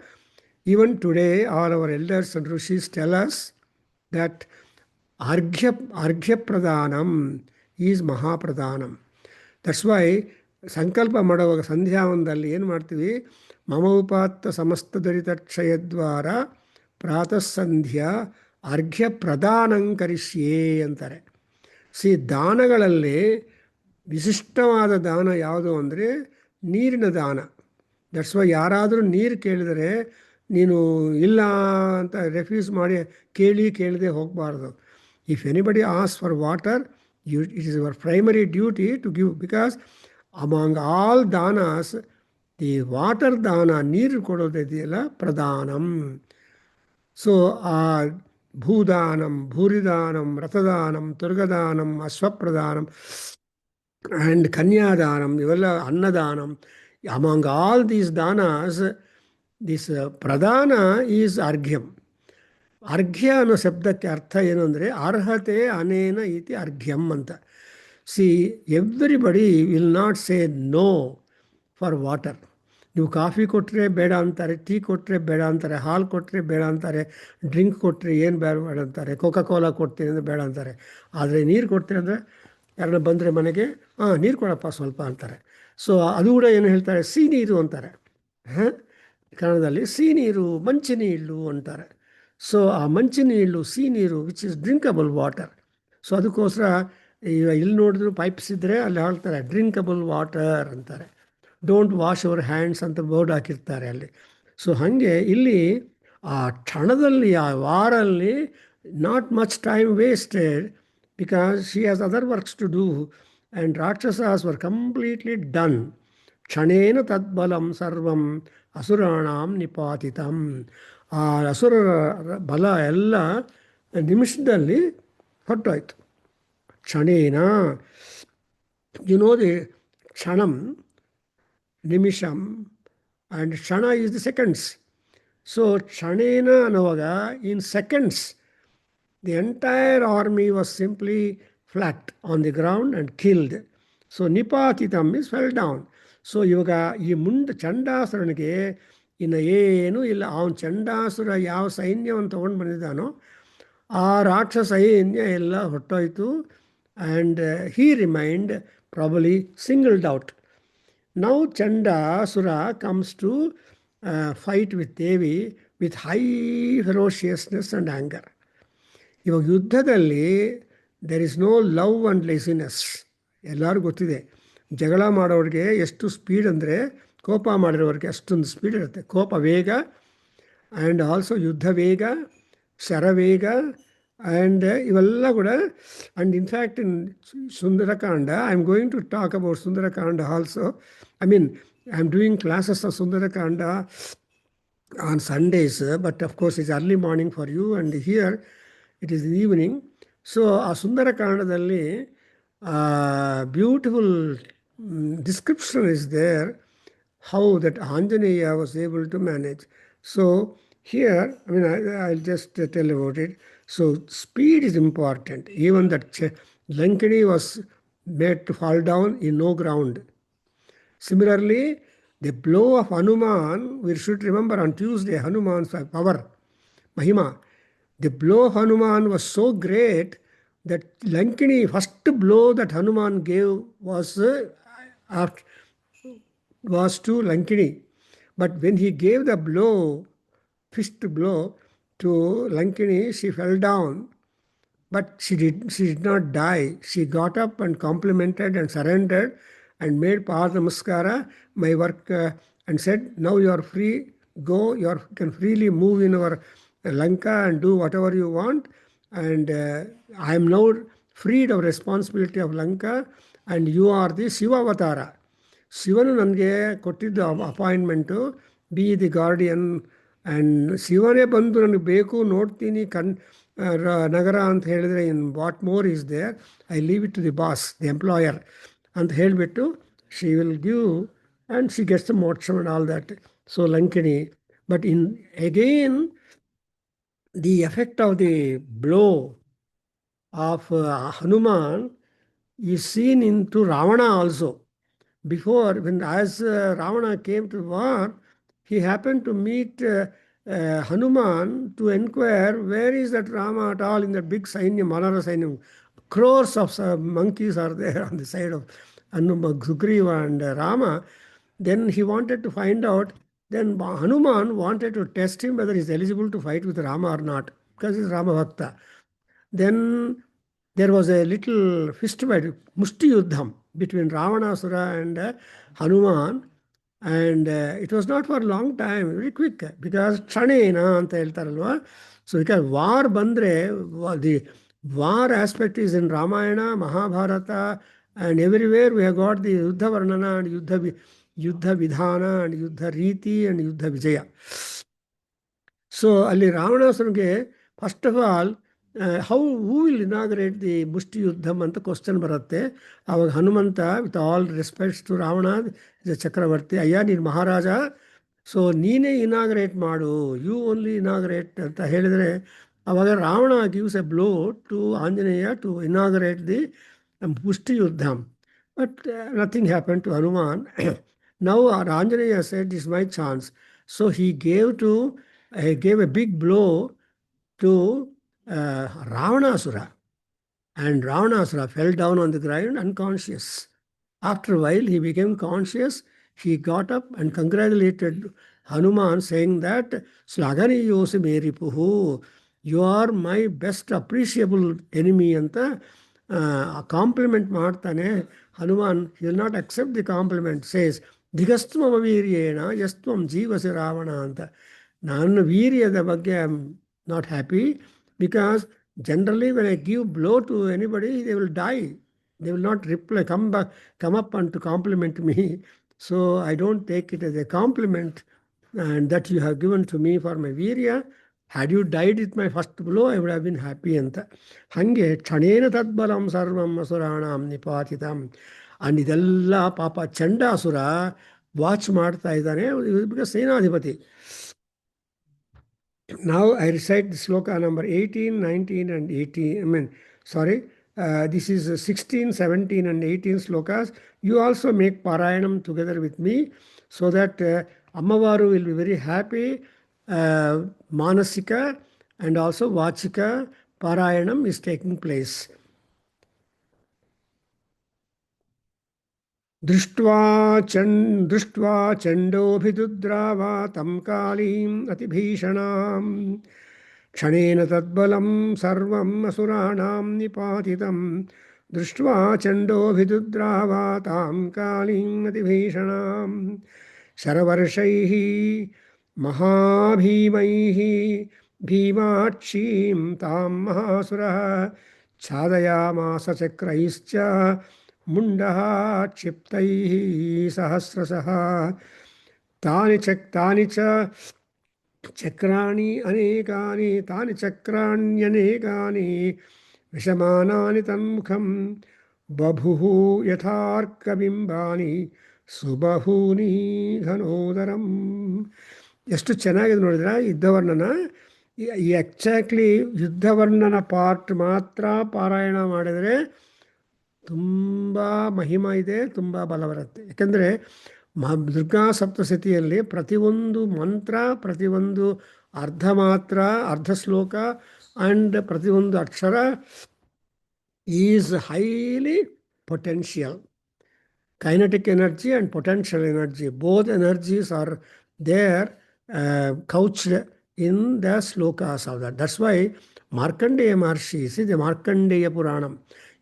even today, all our elders and rishis tell us that Arghya Pradhanam is Mahapradhanam. That's why ಸಂಕಲ್ಪ ಮಾಡುವಾಗ ಸಂಧ್ಯಾವಂದಲ್ಲಿ ಏನು ಮಾಡ್ತೀವಿ? ಮಮ ಉಪಾತ್ತ ಸಮಸ್ತ ದರಿತ ಕ್ಷಯದ್ವಾರ ಪ್ರಾತಃ ಸಂಧ್ಯಾ ಅರ್ಘ್ಯ ಪ್ರದಾನಂಕರಿಷ್ಯೇ ಅಂತಾರೆ. ದಾನಗಳಲ್ಲಿ ವಿಶಿಷ್ಟವಾದ ದಾನ ಯಾವುದು ಅಂದರೆ ನೀರಿನ ದಾನ. ದಟ್ಸ್ ವೈ ಯಾರಾದರೂ ನೀರು ಕೇಳಿದರೆ ನೀನು ಇಲ್ಲ ಅಂತ ರೆಫ್ಯೂಸ್ ಮಾಡಿ ಕೇಳದೆ ಹೋಗಬಾರ್ದು. If anybody ask for water, it is your primary duty to give, because among all ದಾನಾಸ್ ದಿ ವಾಟರ್ ದಾನ, ನೀರು ಕೊಡೋದಿದೆಯಲ್ಲ, ಪ್ರಧಾನಂ. ಸೊ ಆ ಭೂದಾನಂ, ಭೂರಿದಾನಂ, ರಥದಾನಂ, ತುರ್ಗದಾನಂ, ಅಶ್ವಪ್ರದಾನಂ ಆ್ಯಂಡ್ ಕನ್ಯಾದಾನಂ, ಇವೆಲ್ಲ ಅನ್ನದಾನಂ. ಅಮಾಂಗ್ ಆಲ್ ದೀಸ್ ದಾನಾಸ್, ದಿಸ್ ಪ್ರಧಾನ ಈಸ್ ಅರ್ಘ್ಯಂ. ಅರ್ಘ್ಯ ಅನ್ನೋ ಶಬ್ದಕ್ಕೆ ಅರ್ಥ ಏನು ಅಂದರೆ ಅರ್ಹತೆ ಅನೇನ ಇತಿ ಅರ್ಘ್ಯಂ ಅಂತ. Everybody will not say no for water. ನೀವು ಕಾಫಿ ಕೊಟ್ಟರೆ ಬೇಡ ಅಂತಾರೆ, ಟೀ ಕೊಟ್ಟರೆ ಬೇಡ ಅಂತಾರೆ, ಹಾಲು ಕೊಟ್ಟರೆ ಬೇಡ ಅಂತಾರೆ, ಡ್ರಿಂಕ್ ಕೊಟ್ಟರೆ ಏನು ಬೇಡ ಅಂತಾರೆ, ಕೋಕಾ ಕೋಲಾ ಕೊಡ್ತೀನಿ ಅಂದರೆ ಬೇಡ ಅಂತಾರೆ. ಆದರೆ ನೀರು ಕೊಡ್ತೀನಿ ಅಂದರೆ ಯಾರನ್ನ ಬಂದರೆ ಮನೆಗೆ, ನೀರು ಕೊಡಪ್ಪ ಸ್ವಲ್ಪ ಅಂತಾರೆ. ಸೊ ಅದು ಕೂಡ ಏನು ಹೇಳ್ತಾರೆ, ಸಿಹಿ ನೀರು ಅಂತಾರೆ. ಕನ್ನಡದಲ್ಲಿ ಸಿಹಿ ನೀರು, ಮಂಚಿನೀళ్ళు ಅಂತಾರೆ. ಸೊ ಆ ಮಂಚಿನೀళ్ళు, ಸಿಹಿ ನೀರು, which is drinkable water. So ಅದಕ್ಕೋಸ್ಕರ ಇಲ್ಲಿ ನೋಡಿದ್ರು ಪೈಪ್ಸ್ ಇದ್ದರೆ ಅಲ್ಲಿ ಹೇಳ್ತಾರೆ ಡ್ರಿಂಕಬಲ್ ವಾಟರ್ ಅಂತಾರೆ. ಡೋಂಟ್ ವಾಶ್ ಅವರ್ ಹ್ಯಾಂಡ್ಸ್ ಅಂತ ಬೋರ್ಡ್ ಹಾಕಿರ್ತಾರೆ ಅಲ್ಲಿ. ಸೊ ಹಾಗೆ ಇಲ್ಲಿ ಆ ಕ್ಷಣದಲ್ಲಿ, ಆ ವಾರಲ್ಲಿ, not much time wasted because she has other works to do and ರಾಕ್ಷಸಾಸ್ ವರ್ ಕಂಪ್ಲೀಟ್ಲಿ ಡನ್. ಕ್ಷಣೇನ ತದ್ಬಲಂ ಸರ್ವಂ ಅಸುರಾಣಾಂ ನಿಪಾತಿತಂ. ಆ ಅಸುರರ ಬಲ ಎಲ್ಲ ನಿಮಿಷದಲ್ಲಿ ಹೊರಟೋಯ್ತು. ಕ್ಷಣೇನ, ಯು ನೋ ದಿ ಕ್ಷಣಂ, ನಿಮಿಷಂ, ಆ್ಯಂಡ್ ಕ್ಷಣ ಈಸ್ ದಿ ಸೆಕೆಂಡ್ಸ್. ಸೊ ಕ್ಷಣೇನ ಅನ್ನುವಾಗ ಇನ್ seconds the entire army was simply flat on the ground and killed. So Nipatitam is fell down. So ಇವಾಗ ಈ ಮುಂದೆ ಚಂಡಾಸುರನಿಗೆ ಇನ್ನು ಏನೂ ಇಲ್ಲ. ಅವನು ಚಂಡಾಸುರ ಯಾವ ಸೈನ್ಯವನ್ನು ತೊಗೊಂಡು ಬಂದಿದ್ದಾನೋ ಆ ರಾಕ್ಷಸ ಸೈನ್ಯ ಎಲ್ಲ ಹೊರಟೋಯ್ತು. And he remained probably singled out. Now Chandasura comes to fight with Devi with high ferociousness and anger. ಇವಾಗ ಯುದ್ಧದಲ್ಲಿ there is no love and laziness. ಎಲ್ಲರಿಗೂ ಗೊತ್ತಿದೆ, ಜಗಳ ಮಾಡೋರಿಗೆ ಎಷ್ಟು ಸ್ಪೀಡ್ ಅಂದರೆ ಕೋಪ ಮಾಡಿರೋರಿಗೆ ಅಷ್ಟೊಂದು ಸ್ಪೀಡ್ ಇರುತ್ತೆ. ಕೋಪ ವೇಗ, ಆ್ಯಂಡ್ ಆಲ್ಸೋ ಯುದ್ಧ ವೇಗ, ಶರವೇಗ, ಆ್ಯಂಡ್ ಇವೆಲ್ಲ ಕೂಡ. And in fact in Sundarakanda, I am going to talk about Sundarakanda also. I mean I am doing classes of Sundarakanda on Sundays, but of course it's early morning for you and here it is evening. So ಆ ಸುಂದರಕಾಂಡದಲ್ಲಿ beautiful description is there how that Anjaneya was able to manage. So here, I mean, I'll just tell about it. So speed is important. Even that Lankini was made to fall down in no ground. Similarly, the blow of Hanuman, we should remember on Tuesday, Hanuman's power, Mahima. The blow of Hanuman was so great that Lankini, first blow that Hanuman gave was to Lankini. But when he gave the blow, fist blow to Lankini, she fell down. But she did not die. She got up and complimented and surrendered and made Pada Namaskara, my work, and said, now you are free, go, you can freely move in our Lanka and do whatever you want. And I am now freed of responsibility of Lanka and you are the Shiva Avatara. ಶಿವನು ನನಗೆ ಕೊಟ್ಟಿದ್ದು appointment, be the guardian. And ಶಿವನೇ ಬಂದು ನನಗೆ ಬೇಕು, ನೋಡ್ತೀನಿ ನಗರ ಅಂತ ಹೇಳಿದರೆ in what more is there, I leave it to the boss, the employer ಅಂತ ಹೇಳಿಬಿಟ್ಟು she will give and she gets the ಮೋಕ್ಷ and all that. So Lankini, but in again the effect of the blow of Hanuman is seen in to Ravana also. Before, when as Ravana came to war, he happened to meet Hanuman to inquire where is that Rama at all in that big Sainyam, Manara Sainyam. Crores of monkeys are there on the side of Sugriva and Rama. Then he wanted to find out. Then Hanuman wanted to test him whether he is eligible to fight with Rama or not, because he is Rama Bhakta. Then there was a little fist fight, Mushti Yuddham, between Ravanasura and Hanuman, and it was not for a long time, very quick, because Kshanena anta heltaralva. So because war bandre, the war aspect is in Ramayana, Mahabharata, and everywhere we have got the Yuddha Varnana and Yuddha Vidhana and Yuddha Riti and Yuddha Vijaya. So ಅಲ್ಲಿ ರಾವಣಾಸುರನಿಗೆ first of all who will inaugurate the ಮುಷ್ಟಿ ಯುದ್ಧಮ್ ಅಂತ question ಬರುತ್ತೆ. ಆವಾಗ Hanumantha, with all respects to Ravana is ಚಕ್ರವರ್ತಿ, ಅಯ್ಯ ನೀನು ಮಹಾರಾಜ, ಸೊ ನೀನೇ ಇನಾಗ್ರೇಟ್ ಮಾಡು, ಯು ಓನ್ಲಿ ಇನಾಗ್ರೇಟ್ ಅಂತ ಹೇಳಿದರೆ, ಆವಾಗ Ravana gives a blow to Anjaneya to inaugurate the ಮುಷ್ಟಿ ಯುದ್ಧಮ್. But nothing happen to Hanuman. Now Anjaneya said is my chance. So he gave a big blow to Ravanasura, and Ravanasura fell down on the ground unconscious. After a while he became conscious. He got up and congratulated Hanuman, saying that Slagani Yosi Meripuhu, you are my best appreciable enemy anta compliment ಮಾಡ್ತಾನೆ. Hanuman, he will not accept the compliment, says Digastvamaviryena yastvam jivasi Ravana anta. ನನ್ನ ವೀರ್ಯದ ಬಗ್ಗೆ I am not happy because generally when I give blow to anybody, they will die. They will not reply, come up and to compliment me. So I don't take it as a compliment and that you have given to me for my virya. Had you died with my first blow, I would have been happy ಅಂತ. ಹಾಗೆ ಕ್ಷಣೇನ ತದ್ಬಲಂ ಸರ್ವಂ ಅಸುರಾಣಾಂ ನಿಪಾತಿತಂ. And ಇದೆಲ್ಲ ಪಾಪ ಚಂಡಾಸುರ watch ಮಾಡ್ತಾ ಇದ್ದಾನೆ, because ಸೇನಾಧಿಪತಿ. Now I recite the sloka number 18, 19 and 18. This is 16, 17 and 18 slokas. You also make Parayanam together with me so that Ammavaru will be very happy. Manasika and also Vachika Parayanam is taking place. दृष्ट्वा चण्डोऽभिदुद्रावा तं कालीम् अतिभीषणाम् क्षणेन तद्बलं सर्वम् असुराणां निपातितं दृष्ट्वा चण्डोऽभिदुद्रावा तां कालीम् अतिभीषणाम् शरवर्षैः महाभीमैः भीमाक्षीं तां महासुरः छादयामास चक्रैश्च मुण्डः क्षिप्तैः सहस्रशः तानि च चक्राणि अनेकानि तानि चक्राण्यनेकानि विषमानानि तन्मुखं बभुः यथार्कबिम्बानि सुबहूनि घनोदरं. ಎಷ್ಟು ಚೆನ್ನಾಗಿದೆ ನೋಡಿದ್ರೆ ಯುದ್ಧವರ್ಣನ. ಈ ಎಕ್ಸಾಕ್ಟ್ಲಿ ಯುದ್ಧವರ್ಣನ ಪಾರ್ಟ್ ಮಾತ್ರ ಪಾರಾಯಣ ಮಾಡಿದರೆ ತುಂಬ ಮಹಿಮ ಇದೆ, ತುಂಬ ಬಲ ಬರುತ್ತೆ. ಯಾಕೆಂದರೆ ದುರ್ಗಾ ಸಪ್ತಶತಿಯಲ್ಲಿ ಪ್ರತಿಯೊಂದು ಮಂತ್ರ, ಪ್ರತಿಯೊಂದು ಅರ್ಧ ಮಾತ್ರ, ಅರ್ಧ ಶ್ಲೋಕ ಆ್ಯಂಡ್ ಪ್ರತಿಯೊಂದು ಅಕ್ಷರ is highly potential. kinetic energy and potential energy, both energies are there couched in the slokas of that. That's why Markandeya Maharshi, see the Markandeya Puranam.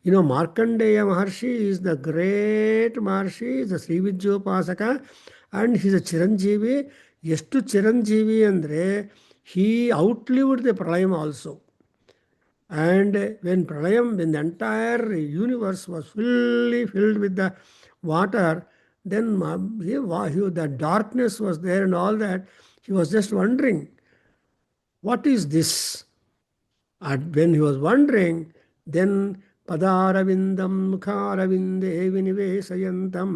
You know, Markandeya Maharshi is the great Maharshi, is the Sri Vidyopasaka, and he's a Chiranjeevi. ಎಷ್ಟು ಚಿರಂಜೀವಿ ಅಂದರೆ he outlived the Pralayam also. And when Pralayam, when the entire universe was fully filled with the water, then the darkness was there and all that. He was just wondering, what is this? And when he was wondering, then Padaravindam Mukharavinde Vinivesayantam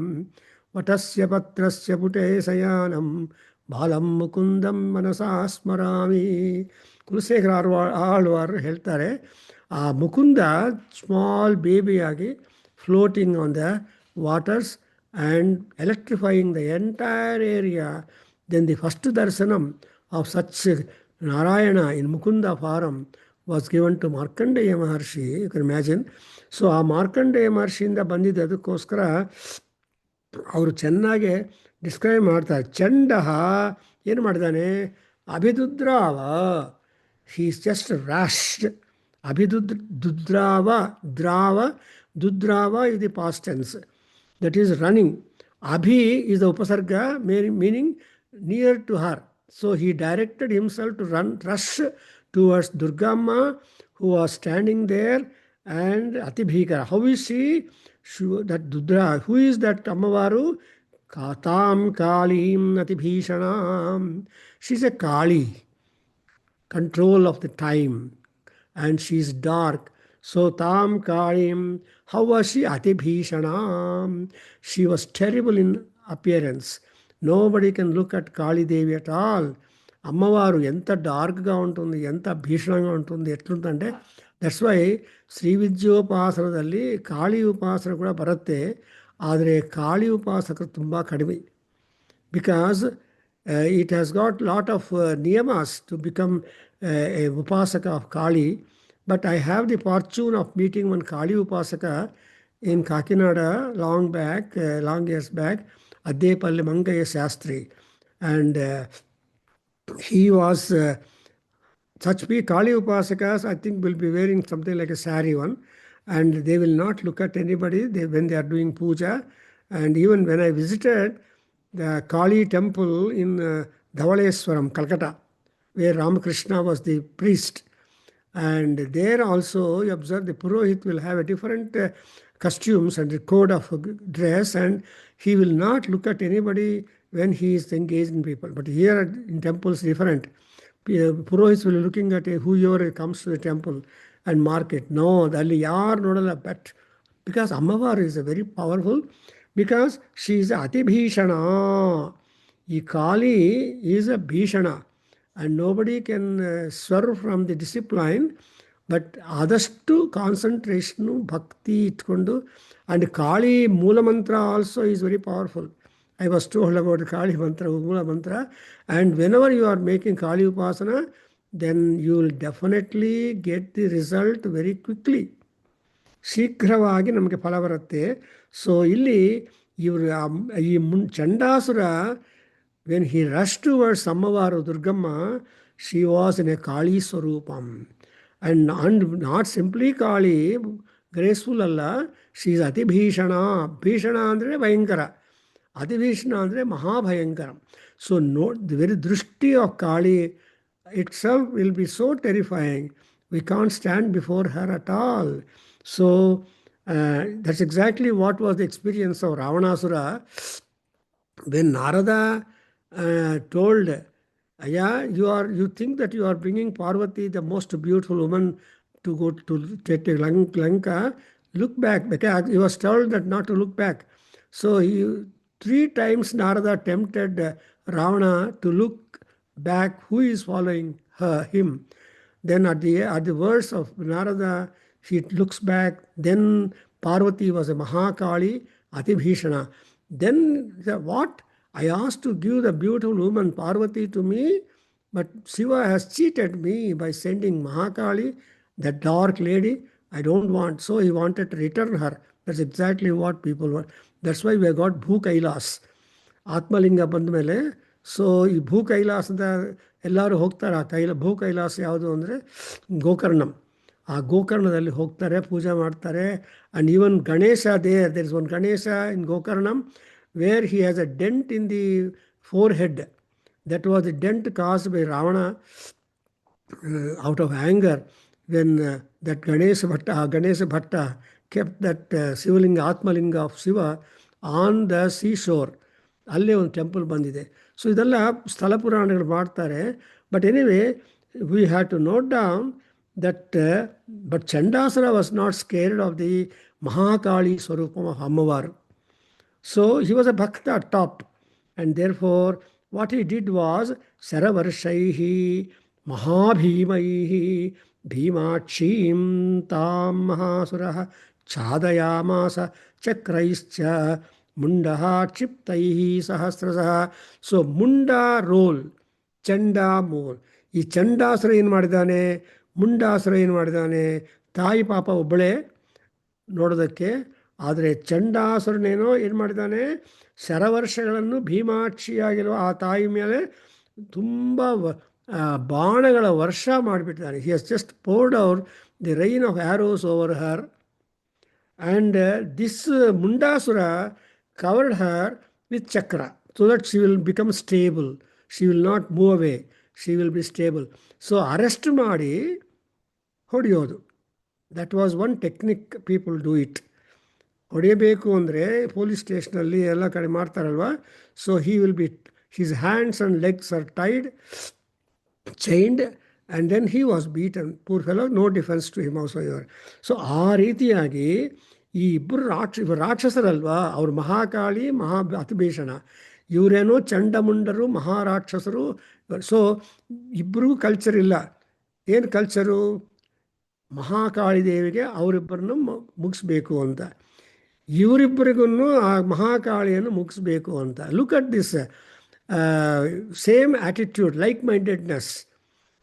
Vatasya Patrasya Pute Sayanam Balam Mukundam Manasasmarami. Kulashekara Alvar ಹೇಳ್ತಾರೆ, ಆ Mukunda small ಬೇಬಿಯಾಗಿ floating on the waters and electrifying the entire area. Then the first darshanam of such Narayana in Mukunda form was given to Markandeya Maharshi. You can imagine. So ಆ ಮಾರ್ಕಂಡೇಯ ಮಹರ್ಷಿಯಿಂದ ಬಂದಿದ್ದು. ಅದಕ್ಕೋಸ್ಕರ ಅವರು ಚೆನ್ನಾಗೆ describe ಮಾಡ್ತಾರೆ. ಚಂಡಃ ಏನು ಮಾಡಿದಾನೆ? ಅಭಿದುದ್ರಾವ, he is just rashed. Abhidudrava, drava, dudrava is the past tense. That is running. Abhi is the upasarga, meaning near to her. So he directed himself to rush towards Durgamma, who was standing there, and Atibhikara. How is she? That Dudra. Who is that Ammavaru? Katam Kalim Atibhishanam. She's a Kali. Control of the time. And she is dark. So Tam Kalim. How was she? Atibhishanam. She was terrible in appearance. Nobody can look at Kali Devi at all. అమ్మవారు ఎంత డార్క్గా ఉంటుంది, ఎంత భీషణంగా ఉంటుంది, ఎట్లుందంటే that's why Shri ವಿದ್ಯೋಪಾಸನದಲ್ಲಿ Kali ಉಪಾಸನ ಕೂಡ ಬರುತ್ತೆ. ಆದರೆ ಕಾಳಿ ಉಪಾಸಕರು ತುಂಬ ಕಡಿಮೆ. Because it has got lot of niyamas to become a upasaka of Kali. But I have the fortune of meeting one Kali upasaka in Kakinada long years back, Addepalli Mangaya Shastri. And he was, such Kali upasakas I think will be wearing something like a sari one. And they will not look at anybody when they are doing puja. And even when I visited the Kali temple in Dhavaleswaram, Calcutta, where Ramakrishna was the priest. And there also, you observe the Purohit will have a different costumes and the code of dress, and he will not look at anybody when he is engaged in people. But here in temples, different. Purohits will be looking at whoever comes to the temple and market. No, ಅಲ್ಲಿ ಯಾರು ನೋಡಲ್ಲ but because Ammavar is a very powerful, because she is Ati Bhishana. ಈ Kali is a Bhishana, and nobody can swerve from the discipline, but ಆದಷ್ಟು concentration ಭಕ್ತಿ ಇಟ್ಕೊಂಡು, and Kali ಮೂಲ ಮಂತ್ರ also is very powerful. I was told about Kali mantra, Mula mantra, and whenever you are making Kali Upasana, then you will definitely get the result very quickly. ಶೀಘ್ರವಾಗಿ ನಮಗೆ ಫಲ ಬರುತ್ತೆ. So ಇಲ್ಲಿ ಇವರು ಈ Chandasura, when he rush towards ಅಮ್ಮವಾರು Durgamma, she was in a Kali ಸ್ವರೂಪಂ. And not simply Kali, graceful ಅಲ್ಲ, ಶಿ ಈಸ್ ಅತಿ ಭೀಷಣ. ಭೀಷಣ ಅಂದರೆ ಭಯಂಕರ, ಅತಿಭೀಷಣ ಅಂದರೆ ಮಹಾಭಯಂಕರ. ಸೊ ದಿ ವೆರಿ ದೃಷ್ಟಿ of Kali itself will be so terrifying. We can't stand before her at all. So that's exactly what was the experience of Ravanasura. When Narada told, yeah, you think that you are bringing Parvati, the most beautiful woman, to go to take Lanka, look back, because he was told that not to look back. So 3 times Narada tempted Ravana to look back, who is following him. Then at the words of Narada, he looks back. Then Parvati was a Mahakali, Atibhishana. Then what? I asked to give the beautiful woman Parvati to me, but Shiva has cheated me by sending Mahakali, that dark lady. I don't want. So he wanted to return her. That's exactly what people want. That's why we have got Bhu Kailas. Atmalinga ಬಂದಮೇಲೆ, so ಈ ಭೂ ಕೈಲಾಸದ ಎಲ್ಲರೂ ಹೋಗ್ತಾರೆ. ಭೂ ಕೈಲಾಸ ಯಾವುದು ಅಂದರೆ ಗೋಕರ್ಣಂ. ಆ ಗೋಕರ್ಣದಲ್ಲಿ ಹೋಗ್ತಾರೆ, ಪೂಜೆ ಮಾಡ್ತಾರೆ. And even Ganesha, there is one Ganesha in Gokarnam where he has a dent in the forehead. That was the dent caused by Ravana out of anger, when that Ganesha Bhatta kept that Shivalinga, Atmalinga of Shiva on the sea shore. ಅಲ್ಲೇ ಒಂದು temple ಬಂದಿದೆ. So ಇದೆಲ್ಲ ಸ್ಥಳ ಪುರಾಣಗಳು ಮಾಡ್ತಾರೆ. But anyway, we have to note down that but Chandasura was not scared of the Mahakali ಸ್ವರೂಪ of ಅಮ್ಮವಾರು. So he was a ಭಕ್ತ at top, and therefore what he did was ಶರವರ್ಷೈ ಮಹಾಭೀಮೈ ಭೀಮಾಕ್ಷೀಂ ತಾಂ ಮಹಾಸುರ ಛಾದಯಾಮಾಸ ಚಕ್ರೈಶ್ಚ ಮುಂಡ ಕ್ಷಿಪ್ತೈ ಸಹಸ್ರಶಃ. ಸೊ ಮುಂಡ ರೋಲ್, ಚಂಡ ಮೂಲ್. ಈ ಚಂಡಾಸುರ ಏನು ಮಾಡಿದ್ದಾನೆ, ಮುಂಡಾಸುರ ಏನು ಮಾಡಿದ್ದಾನೆ, ತಾಯಿ ಪಾಪ ಒಬ್ಬಳೇ ನೋಡೋದಕ್ಕೆ. ಆದರೆ ಚಂಡಾಸುರನೇನೋ ಏನು ಮಾಡಿದ್ದಾನೆ, ಶರವರ್ಷಗಳನ್ನು ಭೀಮಾಕ್ಷಿಯಾಗಿರುವ ಆ ತಾಯಿ ಮೇಲೆ ತುಂಬ ಬಾಣಗಳ ವರ್ಷ ಮಾಡಿಬಿಟ್ಟಿದ್ದಾನೆ. He has just poured out the rain of arrows over her. And this Mundasura covered her with chakra so that she will become stable. She will not move away. She will be stable. So arrest ಮಾಡಿ ಹೊಡೆಯೋದು. That was one technique. People do it. ಹೊಡೆಯಬೇಕು ಅಂದರೆ police ಸ್ಟೇಷನಲ್ಲಿ ಎಲ್ಲ ಕಡೆ ಮಾಡ್ತಾರಲ್ವ. So he will be, his hands and legs are tied, chained, and then he was beaten. Poor fellow, no defence to him also your. So ಆ ರೀತಿಯಾಗಿ ಈ ಇಬ್ಬರು ರಾಕ್ಷಸರಲ್ವಾ, ಅವರು ಮಹಾಕಾಳಿ, ಅತಿಭೀಷಣ. ಇವರೇನೋ ಚಂಡಮುಂಡರು, ಮಹಾರಾಕ್ಷಸರು. ಸೊ ಇಬ್ಬರಿಗೂ ಕಲ್ಚರ್ ಇಲ್ಲ. ಏನು ಕಲ್ಚರು? ಮಹಾಕಾಳಿ ದೇವಿಗೆ ಅವರಿಬ್ಬರನ್ನು ಮುಗಿಸ್ಬೇಕು ಅಂತ, ಇವರಿಬ್ಬರಿಗೂ ಆ ಮಹಾಕಾಳಿಯನ್ನು ಮುಗಿಸ್ಬೇಕು ಅಂತ. Look at this same attitude, like mindedness.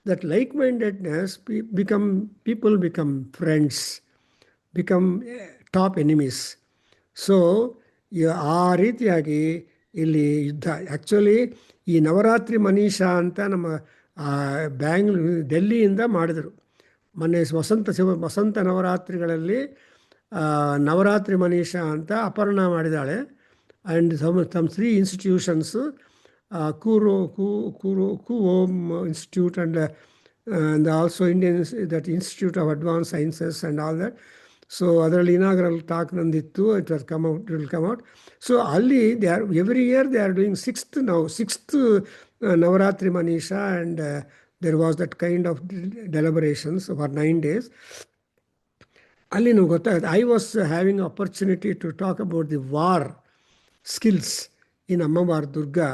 That like mindedness people become friends, become top enemies. So ಆ ರೀತಿಯಾಗಿ ಇಲ್ಲಿ ಯುದ್ಧ. ಆ್ಯಕ್ಚುಲಿ ಈ ನವರಾತ್ರಿ ಮನೀಷಾ ಅಂತ ನಮ್ಮ ಡೆಲ್ಲಿಯಿಂದ ಮಾಡಿದರು ಮೊನ್ನೆ. ವಸಂತ ನವರಾತ್ರಿಗಳಲ್ಲಿ ನವರಾತ್ರಿ ಮನೀಷಾ ಅಂತ ಅಪರ್ಣ ಮಾಡಿದ್ದಾಳೆ. And some 3 institutions Kuom Institute and also Indian that Institute of Advanced Sciences and all that. So ಅದರಲ್ಲಿ inaugural talk ನಂದಿತ್ತು. It will come out. So ಅಲ್ಲಿ every year they are doing sixth Navaratri Manisha, and there was that kind of deliberations for 9 days. ಅಲ್ಲಿ ನಮ್ಗೆ ಗೊತ್ತಾಗುತ್ತೆ. I was having opportunity to talk about the war skills in ಅಮ್ಮವಾರು Durga.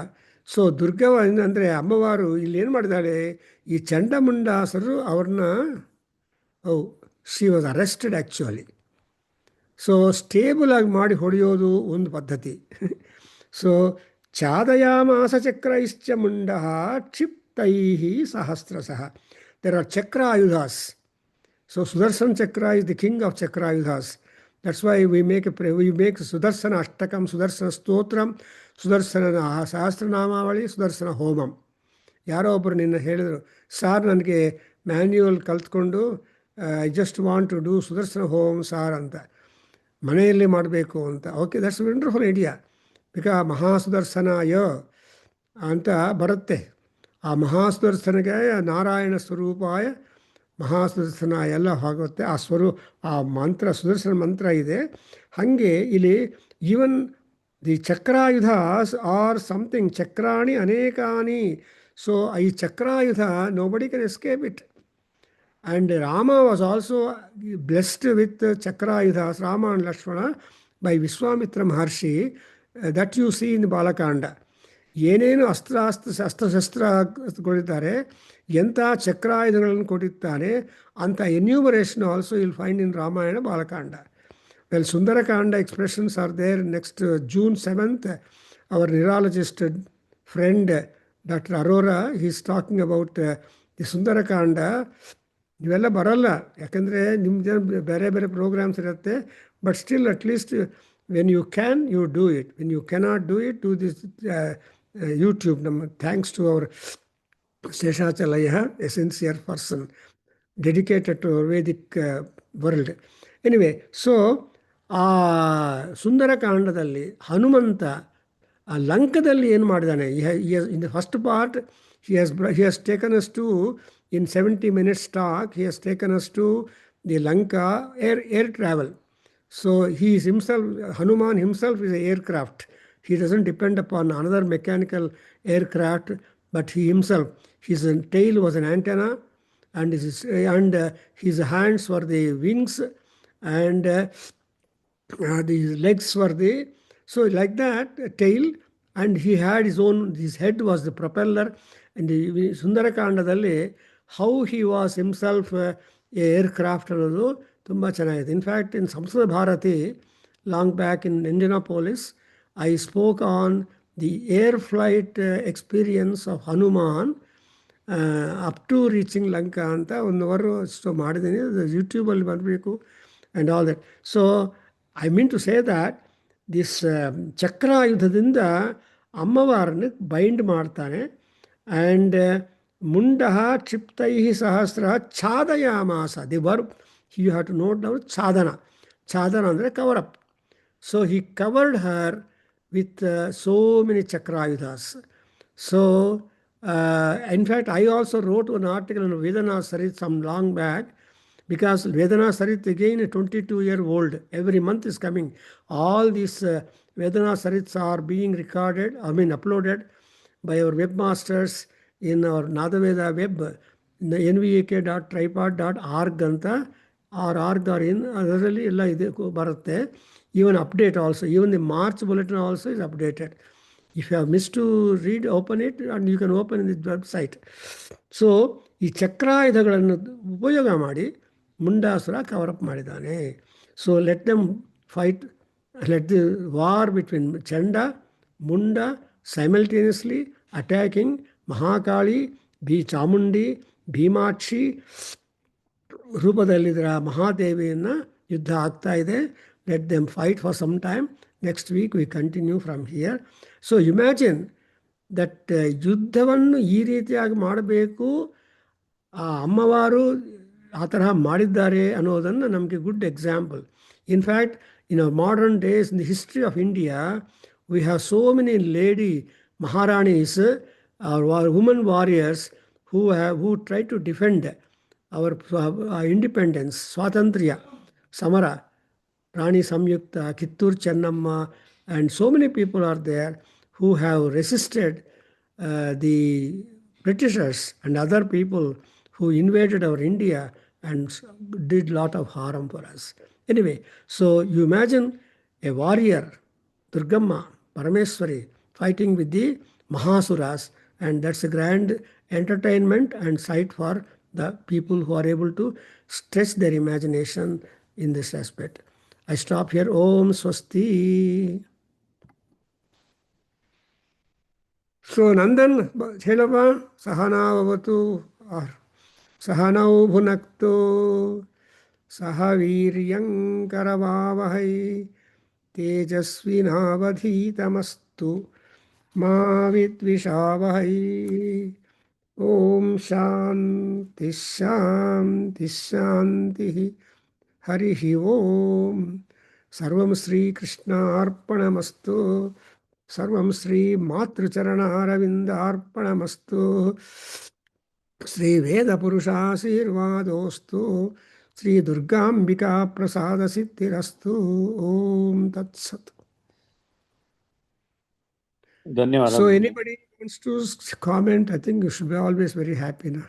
So ದುರ್ಗವ ಅಂದರೆ ಅಮ್ಮವಾರು ಇಲ್ಲಿ ಏನು ಮಾಡಿದಾಳೆ, ಈ ಚಂಡಮುಂಡಾಸರು ಅವ್ರನ್ನ she was arrested actually. So stable ಆಗಿ ಮಾಡಿ ಹೊಡೆಯೋದು ಒಂದು ಪದ್ಧತಿ. ಸೊ ಚಾದಯಾಮಾಸ ಚಕ್ರೈಶ್ಚ ಮುಂಡ ಕ್ಷಿಪ್ತೈ ಸಹಸ್ರಶಃ. ದೇರ್ ಆರ್ ಚಕ್ರ ಆಯುಧಾಸ್. So Sudarshan Chakra is the king of Chakra Ayudhas. That's why we make Sudarsana Ashtakam, Sudarsana Stotram, Sudarsana Sahasranamavali, Sudarsana Homam. ಯಾರೋ ಒಬ್ಬರು ನಿನ್ನ ಹೇಳಿದರು, ಸಾರ್ ನನಗೆ ಮ್ಯಾನ್ಯುವಲ್ ಕಲ್ತ್ಕೊಂಡು I just want to do Sudarshana ಹೋಮ್ ಸಾರ್ ಅಂತ, ಮನೆಯಲ್ಲಿ ಮಾಡಬೇಕು ಅಂತ. Okay, that's wonderful idea. Because ಮಹಾಸುದರ್ಶನಾಯ ಅಂತ ಬರುತ್ತೆ. ಆ ಮಹಾಸುದರ್ಶನಿಗೆ ನಾರಾಯಣ ಸ್ವರೂಪಾಯ ಮಹಾಸುದರ್ಶನ ಎಲ್ಲ ಆಗುತ್ತೆ. ಆ ಮಂತ್ರ ಸುದರ್ಶನ ಮಂತ್ರ ಇದೆ. ಹಾಗೆ ಇಲ್ಲಿ ಈವನ್ ದಿ ಚಕ್ರಾಯುಧಾಸ್ ಆರ್ ಸಮಥಿಂಗ್, ಚಕ್ರಾಣಿ ಅನೇಕಾನಿ. ಸೊ ಈ ಚಕ್ರಾಯುಧ nobody can escape it. And Rama was also blessed with chakrayudhas, Rama and Lakshmana, by Vishwamitra Maharshi. That you see in Balakanda. ಏನೇನು ಅಸ್ತ್ರಶಸ್ತ್ರಗಳಿದ್ದಾರೆ, ಎಂಥ ಚಕ್ರಾಯುಧಗಳನ್ನು ಕೊಟ್ಟಿರ್ತಾನೆ ಅಂತ enumeration also will find in Ramayana Balakanda. Well, Sundarakanda expressions are there. Next June 7th, our neurologist friend doctor Arora is talking about the Sundarakanda. ಇವೆಲ್ಲ ಬರಲ್ಲ, ಯಾಕಂದರೆ ನಿಮ್ದು ಬೇರೆ ಬೇರೆ ಪ್ರೋಗ್ರಾಮ್ಸ್ ಇರುತ್ತೆ. But still at least when you can you do it. When you cannot do it, do this YouTube. Thanks to our Seshachalaya, a sincere person dedicated to Vedic world. Anyway, so ಸುಂದರಕಾಂಡದಲ್ಲಿ ಹನುಮಂತ ಲಂಕದಲ್ಲಿ ಏನು ಮಾಡಿದಾನೆ, in the first part he has taken us to, in 70 minutes talk, he has taken us to the Lanka air travel. So he is himself, Hanuman himself is an aircraft. He doesn't depend upon another mechanical aircraft, but he himself, his tail was an antenna, and his hands were the wings, and the legs were the, so like that, tail, and he had his head was the propeller. And the Sundarakandadalli, how he was himself a aircraft ಅನ್ನೋದು ತುಂಬ ಚೆನ್ನಾಗಿದೆ. In fact in Samskrita Bharati long back in Indianapolis, I spoke on the air flight experience of Hanuman up to reaching Lanka ಅಂತ 1 hour ಅಷ್ಟು ಮಾಡಿದ್ದೀನಿ. ಯೂಟ್ಯೂಬಲ್ಲಿ ಬರಬೇಕು and all that. So I mean to say that this ಚಕ್ರಾಯುಧದಿಂದ ಅಮ್ಮವಾರನ್ನು ಬೈಂಡ್ ಮಾಡ್ತಾನೆ. And Munda ಕ್ಷಿಪ್ತೈ ಸಹಸ್ರ ಛಾದಯಾಮಾಸ. The verb you have to note down ಛಾದನ. ಛಾದನ ಅಂದರೆ cover up. So he covered her with so many chakrayudhas. So in fact, I also wrote an article on Vedana Sarit some long back, because Vedana Sarit again a 22-year-old, every month is coming. All these Vedana Sarits are being recorded, uploaded by our webmasters in our Nadaveda web, nvak.tripod.org anta, or org or in ಅದರಲ್ಲಿ ಎಲ್ಲ ಇದೆ ಬರುತ್ತೆ. Even update also, even the March bulletin also is updated. If you have missed to read, open it, and you can open this website. So ಈ ಚಕ್ರಾಯುಧಗಳನ್ನು ಉಪಯೋಗ ಮಾಡಿ ಮುಂಡಾಸುರ cover-up ಮಾಡಿದ್ದಾನೆ. So let them fight, let the war between ಚಂಡ ಮುಂಡ simultaneously attacking Mahakali, Chamundi, ಭೀಮಾಕ್ಷಿ ರೂಪದಲ್ಲಿದ್ದರ ಮಹಾದೇವಿಯನ್ನು ಯುದ್ಧ ಆಗ್ತಾ ಇದೆ. Let them fight for some time. Next week we continue from here. So imagine that ಯುದ್ಧವನ್ನು ಈ ರೀತಿಯಾಗಿ ಮಾಡಬೇಕು, ಆ ಅಮ್ಮವಾರು ಆ ತರಹ ಮಾಡಿದ್ದಾರೆ ಅನ್ನೋದನ್ನು ನಮಗೆ good example. In fact in our modern days, in the history of India, we have so many lady Maharanis or women warriors who try to defend our independence, Swatantriya, Samara, Rani Samyukta, Kittur Chennamma, and so many people are there who have resisted the Britishers and other people who invaded our India and did lot of harm for us. Anyway, so you imagine a warrior, Durgamma, Parameswari, fighting with the Mahasuras, and that's a grand entertainment and sight for the people who are able to stretch their imagination in this aspect. I stop here. Om Swasti. So Nandan, Chelava, Sahana Vavatu, or Sahanau Bhunaktu, Sahaviryang Karavavahai, Tejasvinavadhitamastu, Ma Vidvishavahai. Om Shanti Shanti Shanti Harihi Om. Sarvam Sri Krishna Arpanamastu. Sarvam Sri Matrucharana Aravinda Arpanamastu. Sri Veda Purusha Sirvadostu. Sri Durgambika Prasada Siddhirastu. Om Tat Sat. ಧನ್ಯವಾದ. So anybody wants to comment, I think you should be always very happy. No?